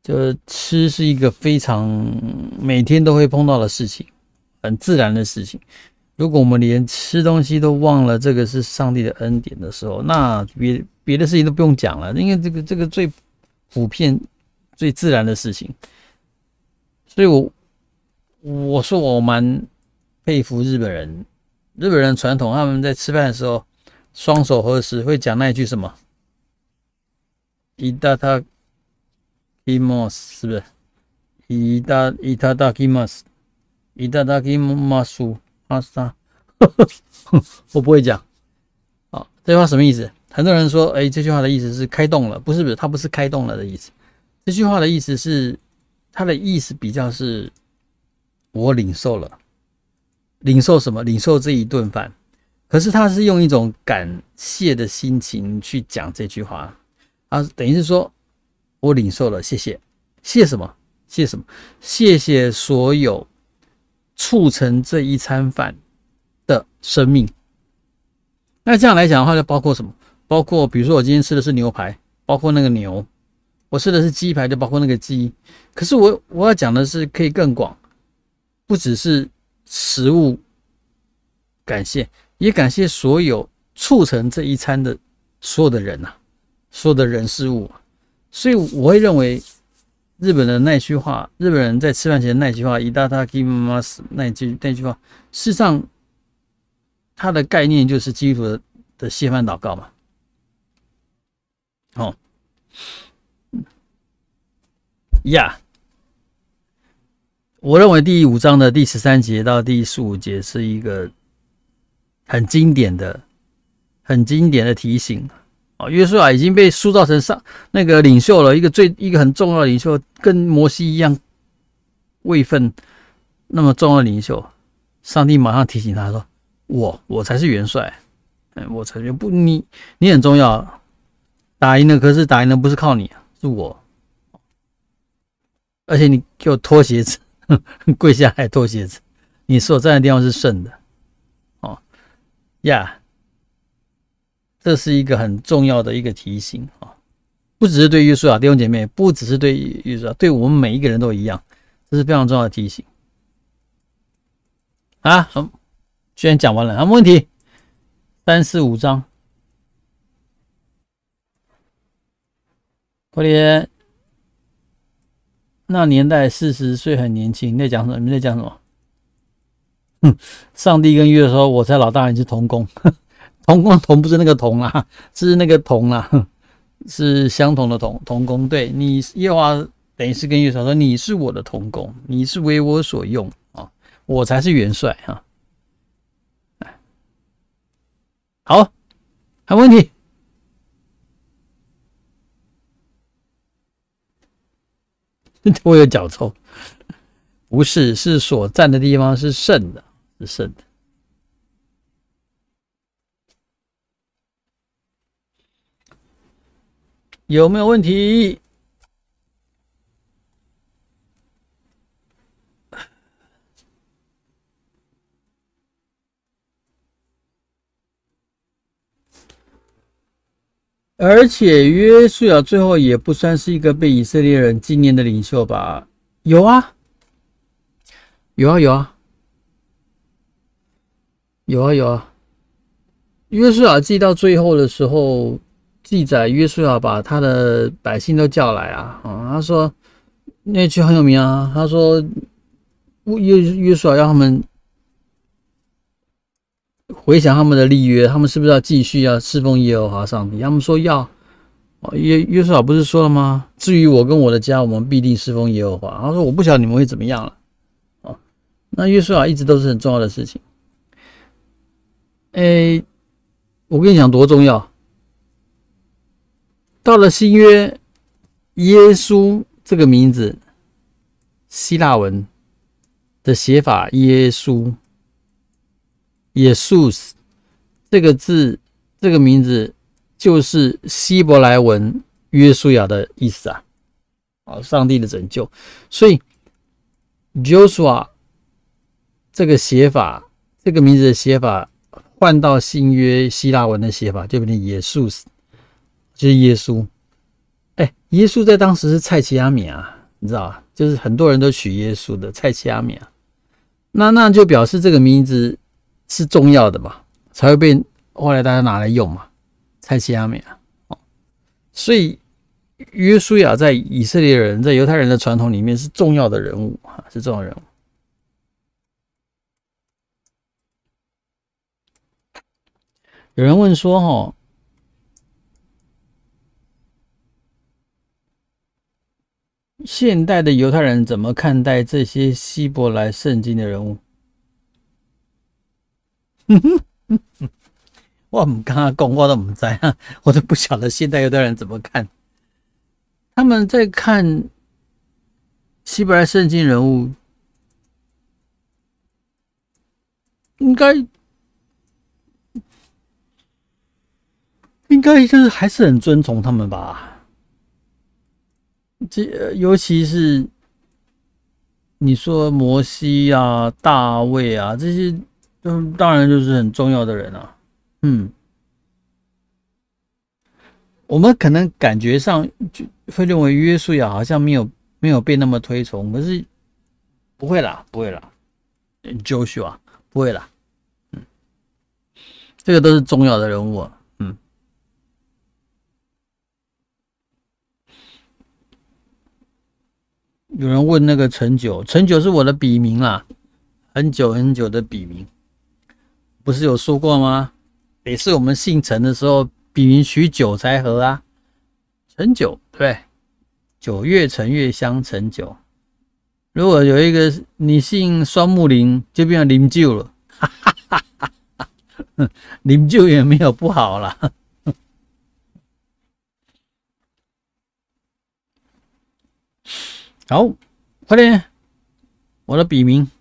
就吃是一个非常每天都会碰到的事情，很自然的事情。如果我们连吃东西都忘了这个是上帝的恩典的时候，那别的事情都不用讲了，因为这个最普遍、最自然的事情。所以我说我蛮佩服日本人。日本人传统，他们在吃饭的时候双手合十，会讲那一句什么？いただきます，是不是？いただきます，いただきます，我不会讲。好，这句话什么意思？很多人说，这句话的意思是开动了，不是，它不是开动了的意思。这句话的意思是，它的意思比较是，我领受了，领受什么？领受这一顿饭。可是他是用一种感谢的心情去讲这句话，等于是说，我领受了，谢谢，谢什么？谢什么？谢谢所有促成这一餐饭的生命。那这样来讲的话，就包括什么？包括比如说我今天吃的是牛排，包括那个牛；我吃的是鸡排，就包括那个鸡。可是我要讲的是可以更广，不只是食物感谢，也感谢所有促成这一餐的所有的人啊，所有的人事物。所以我会认为日本的那句话，日本人在吃饭前的那句话，いただきます那句话，事实上它的概念就是基督徒的谢饭祷告嘛。我认为第5章的第13节到第15节是一个很经典的提醒。约书亚已经被塑造成那个领袖了，一个很重要的领袖，跟摩西一样位分那么重要的领袖。上帝马上提醒他说：“我才是元帅，我才是不你很重要，打赢了，可是打赢了不是靠你，是我。而且你给我脱鞋子，跪下来脱鞋子，你所站的地方是圣的。”这是一个很重要的一个提醒啊，不只是对约书亚弟兄姐妹，不只是对约书亚，对我们每一个人都一样，这是非常重要的提醒啊。好，居然讲完了，没问题。3、4、5章，快点。那年代40岁很年轻，你在讲什么？你在讲什么？上帝跟约说：“我才老大，你是同工。”同不是那个同啦，是那个同啦，是相同的同工。对，你耶和华等于是跟约书亚说：“你是我的同工，你是为我所用啊，我才是元帅啊。”好，还有问题？我有脚臭，不是，是所站的地方是圣的，是圣的。有没有问题？而且约书亚最后也不算是一个被以色列人纪念的领袖吧？有啊，约书亚记到最后的时候，记载约书亚把他的百姓都叫来啊，他说那句很有名啊，他说约书亚让他们回想他们的立约，他们是不是要继续要侍奉耶和华上帝？他们说要。约书亚不是说了吗？至于我跟我的家，我们必定侍奉耶和华。他说我不晓得你们会怎么样了。那约书亚一直都是很重要的事情。我跟你讲多重要。到了新约，耶稣这个名字，希腊文的写法耶稣。耶稣这个字，这个名字就是希伯来文约书亚的意思啊，上帝的拯救。所以 Joshua 这个写法，这个名字的写法，换到新约希腊文的写法，就变成耶稣，就是耶稣。耶稣在当时是蔡奇阿米啊，你知道吧？就是很多人都取耶稣的蔡奇阿米啊，那就表示这个名字是重要的嘛，才会被后来大家拿来用嘛，蔡奇阿米啊。所以约书亚在以色列人、在犹太人的传统里面是重要的人物，是重要的人物。有人问说，现代的犹太人怎么看待这些希伯来圣经的人物？我们刚刚讲，我都不知啊，我都不晓得现在有的人怎么看。他们在看希伯来圣经人物，应该就是还是很尊崇他们吧。尤其是你说摩西啊、大卫啊这些，当然就是很重要的人啊。我们可能感觉上就会认为约书亚好像没有被那么推崇，可是不会啦，Joshua 不会啦，这个都是重要的人物啊。有人问那个陈九是我的笔名啦，很久很久的笔名，不是有说过吗？也是我们姓陈的时候，笔名取九才合啊。陈九，对，九月陈月香陈九。如果有一个你姓双木林，就变成林舅了，林舅也没有不好啦。好，快点，我的笔名，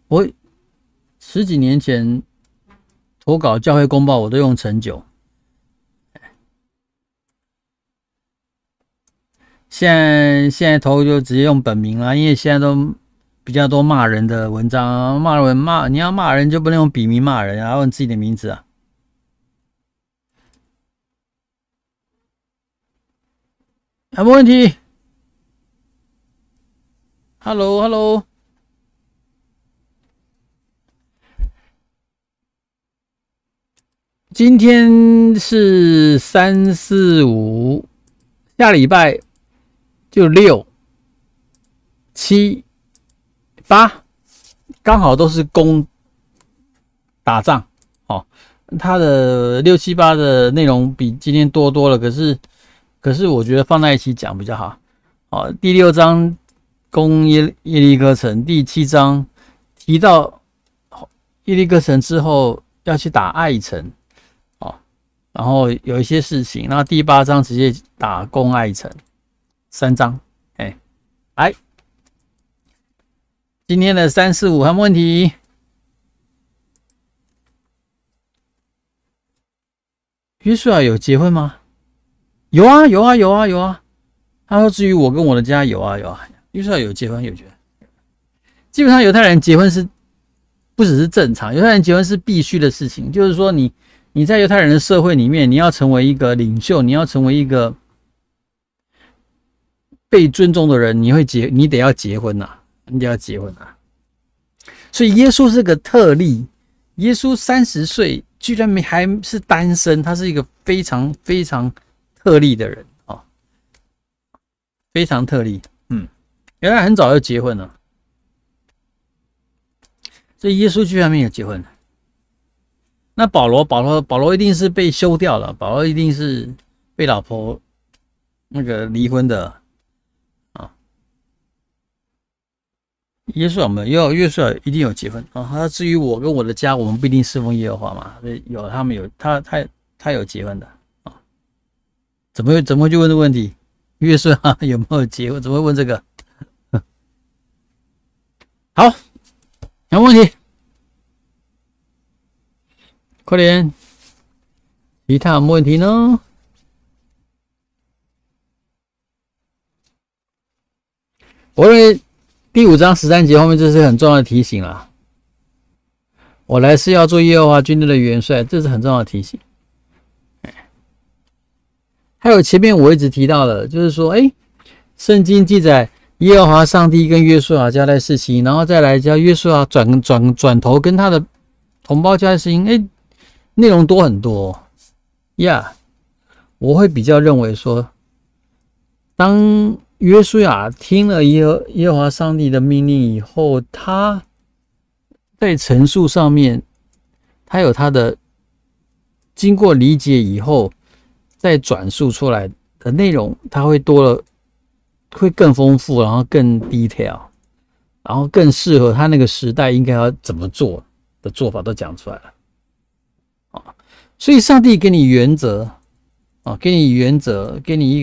我10几年前投稿教会公报，我都用陈九。现在投就直接用本名啦，因为现在都比较多骂人的文章，你要骂人就不能用笔名骂人，要用自己的名字啊。没问题。Hello， 今天是3、4、5，下礼拜就6、7、8，刚好都是攻打仗。他的6、7、8的内容比今天多了，可是我觉得放在一起讲比较好。第6章攻耶利哥城，第7章提到耶利哥城之后要去打爱城，然后有一些事情，然后第8章直接打攻爱城，3章。来，今天的3、4、5还有问题？约书亚有结婚吗？有啊。他说至于我跟我的家有啊。约书亚有结婚。基本上犹太人结婚是不只是正常，犹太人结婚是必须的事情。就是说你在犹太人的社会里面，你要成为一个领袖，你要成为一个被尊重的人，你得要结婚啊。所以耶稣是个特例，耶稣30岁居然还是单身，他是一个非常非常特例的人啊，非常特例。原来很早就结婚了，所以耶稣居然没有结婚。那保罗一定是被休掉了，保罗一定是被老婆那个离婚的啊。耶稣有没有？约书亚一定有结婚啊。他至于我跟我的家，我们不一定侍奉耶和华嘛。有他们有他有结婚的啊。怎么会去问这个问题？约书亚有没有结婚？怎么会问这个？好，有问题，快点。其他有没有问题呢？我认为第5章13节后面这是很重要的提醒啦。我来是要做耶和华军队的元帅，这是很重要的提醒。还有前面我一直提到的，就是说，圣经记载耶和华上帝跟约书亚交代事情，然后再来叫约书亚转头跟他的同胞交代事情，内容多很多我会比较认为说，当约书亚听了耶和华上帝的命令以后，他在陈述上面，他有他的经过理解以后，再转述出来的内容，它会更丰富，然后更 detail。然后更适合他那个时代应该要怎么做的做法都讲出来了啊。所以上帝给你原则啊，给你原则，给你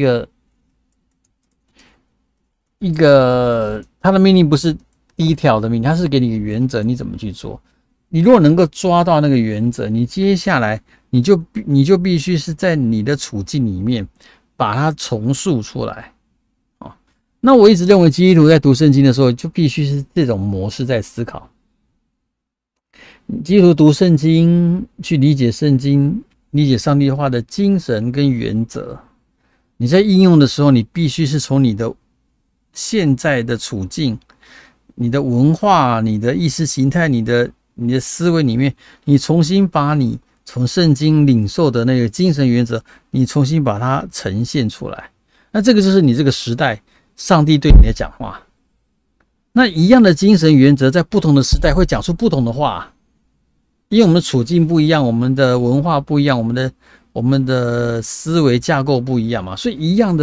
一个他的命令不是第一条的命令，他是给你一个原则，你怎么去做？你如果能够抓到那个原则，你接下来你就必须是在你的处境里面把它重塑出来啊。那我一直认为基督徒在读圣经的时候，就必须是这种模式在思考。基督徒读圣经，去理解圣经，理解上帝话的精神跟原则。你在应用的时候，你必须是从你的现在的处境、你的文化、你的意识形态、你的思维里面，你重新把你从圣经领受的那个精神原则，你重新把它呈现出来。那这个就是你这个时代上帝对你的讲话。那一样的精神原则，在不同的时代会讲出不同的话，因为我们的处境不一样，我们的文化不一样，我们的思维架构不一样嘛，所以一样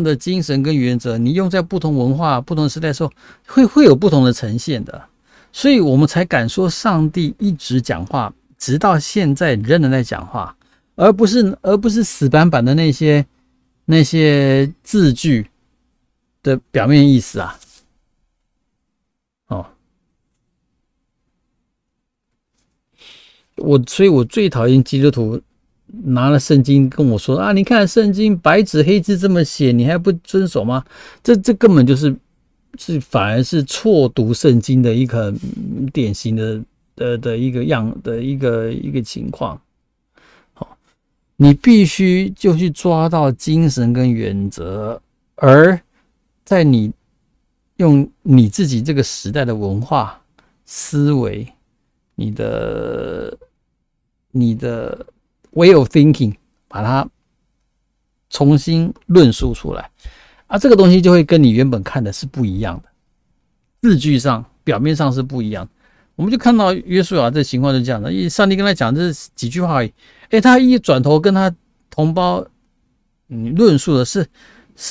的精神跟原则，你用在不同文化、不同时代的时候，会有不同的呈现的。所以我们才敢说上帝一直讲话，直到现在仍然在讲话，而不是死板板的那些字句的表面意思啊。所以我最讨厌基督徒拿了圣经跟我说啊，你看圣经白纸黑字这么写，你还不遵守吗？这根本就是反而是错读圣经的一个典型的一个情况。好，你必须就去抓到精神跟原则，而在你用你自己这个时代的文化思维，你的 way of thinking， 把它重新论述出来啊，这个东西就会跟你原本看的是不一样的，字句上表面上是不一样的。我们就看到约书亚这情况是这样的，上帝跟他讲这几句话而已，他一转头跟他同胞论述的是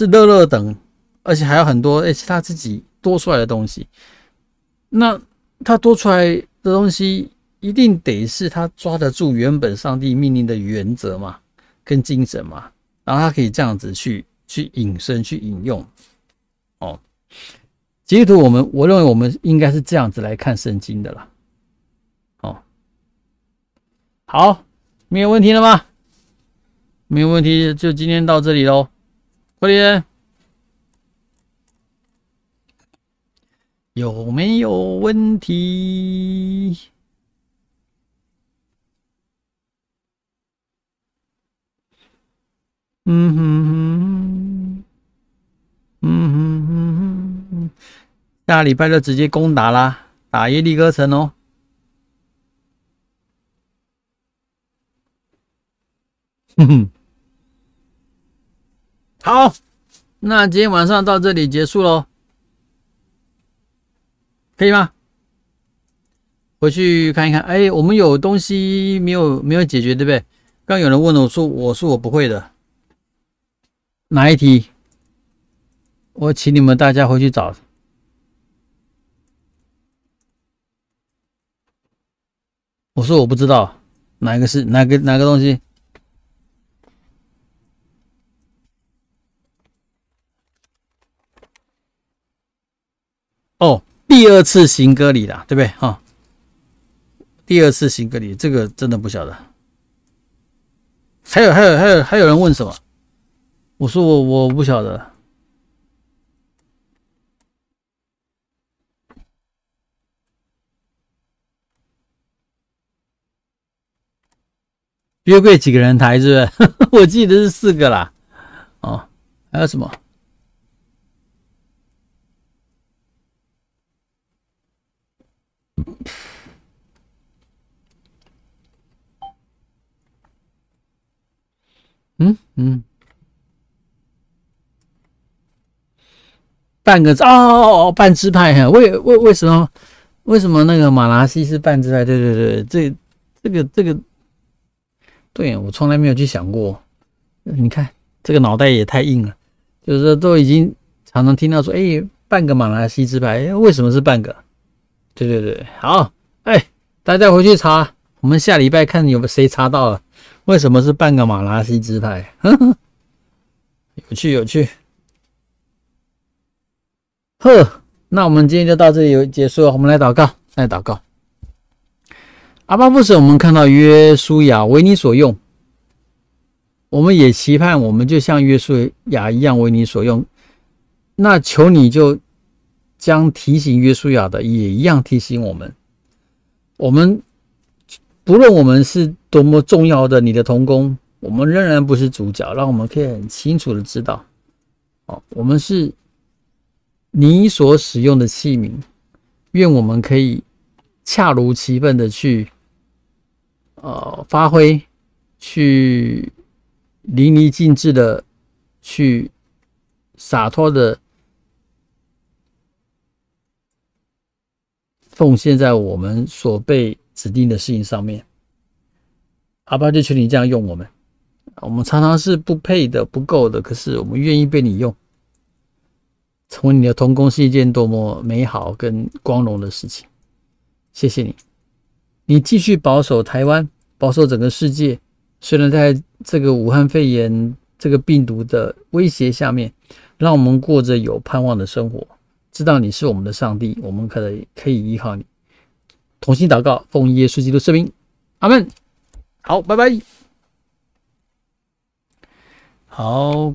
乐等，而且还有很多是他自己多出来的东西。那他多出来的东西一定得是他抓得住原本上帝命令的原则嘛，跟精神嘛，然后他可以这样子去引申去引用。基督徒我认为我们应该是这样子来看圣经的啦。好，没有问题了吗？没有问题，就今天到这里咯。快点，有没有问题？下礼拜就直接攻打啦，打耶利哥城哦。好，那今天晚上到这里结束咯，可以吗？回去看一看，我们有东西没有解决，对不对？刚有人问我说我不会的，哪一题？我请你们大家回去找。我说我不知道哪个是哪个东西。第二次行割礼啦，对不对？第二次行割礼，这个真的不晓得。还有人问什么？我说我不晓得。约柜几个人抬是不是？我记得是4个啦。还有什么？半个半支派哈？为什么那个马拿西是半支派？对，这个，对，我从来没有去想过。你看这个脑袋也太硬了，就是说都已经常常听到说，半个马来西支派，为什么是半个？对对对，好，大家回去查，我们下礼拜看有谁查到了，为什么是半个马来西支派？呵呵，有趣有趣。呵，那我们今天就到这里结束了，我们来祷告。阿爸父神，我们看到约书亚为你所用，我们也期盼我们就像约书亚一样为你所用。那求你就将提醒约书亚的也一样提醒我们。我们不论我们是多么重要的你的同工，我们仍然不是主角，让我们可以很清楚的知道，我们是你所使用的器皿，愿我们可以恰如其分的去发挥，去淋漓尽致的去洒脱的奉献在我们所被指定的事情上面。阿爸就求你这样用我们，我们常常是不配的、不够的，可是我们愿意被你用，成为你的同工是一件多么美好跟光荣的事情。谢谢你，你继续保守台湾，保守整个世界。虽然在这个武汉肺炎这个病毒的威胁下面，让我们过着有盼望的生活，知道你是我们的上帝，我们可以依靠你。同心祷告，奉耶稣基督圣名，阿们。好，拜拜。好。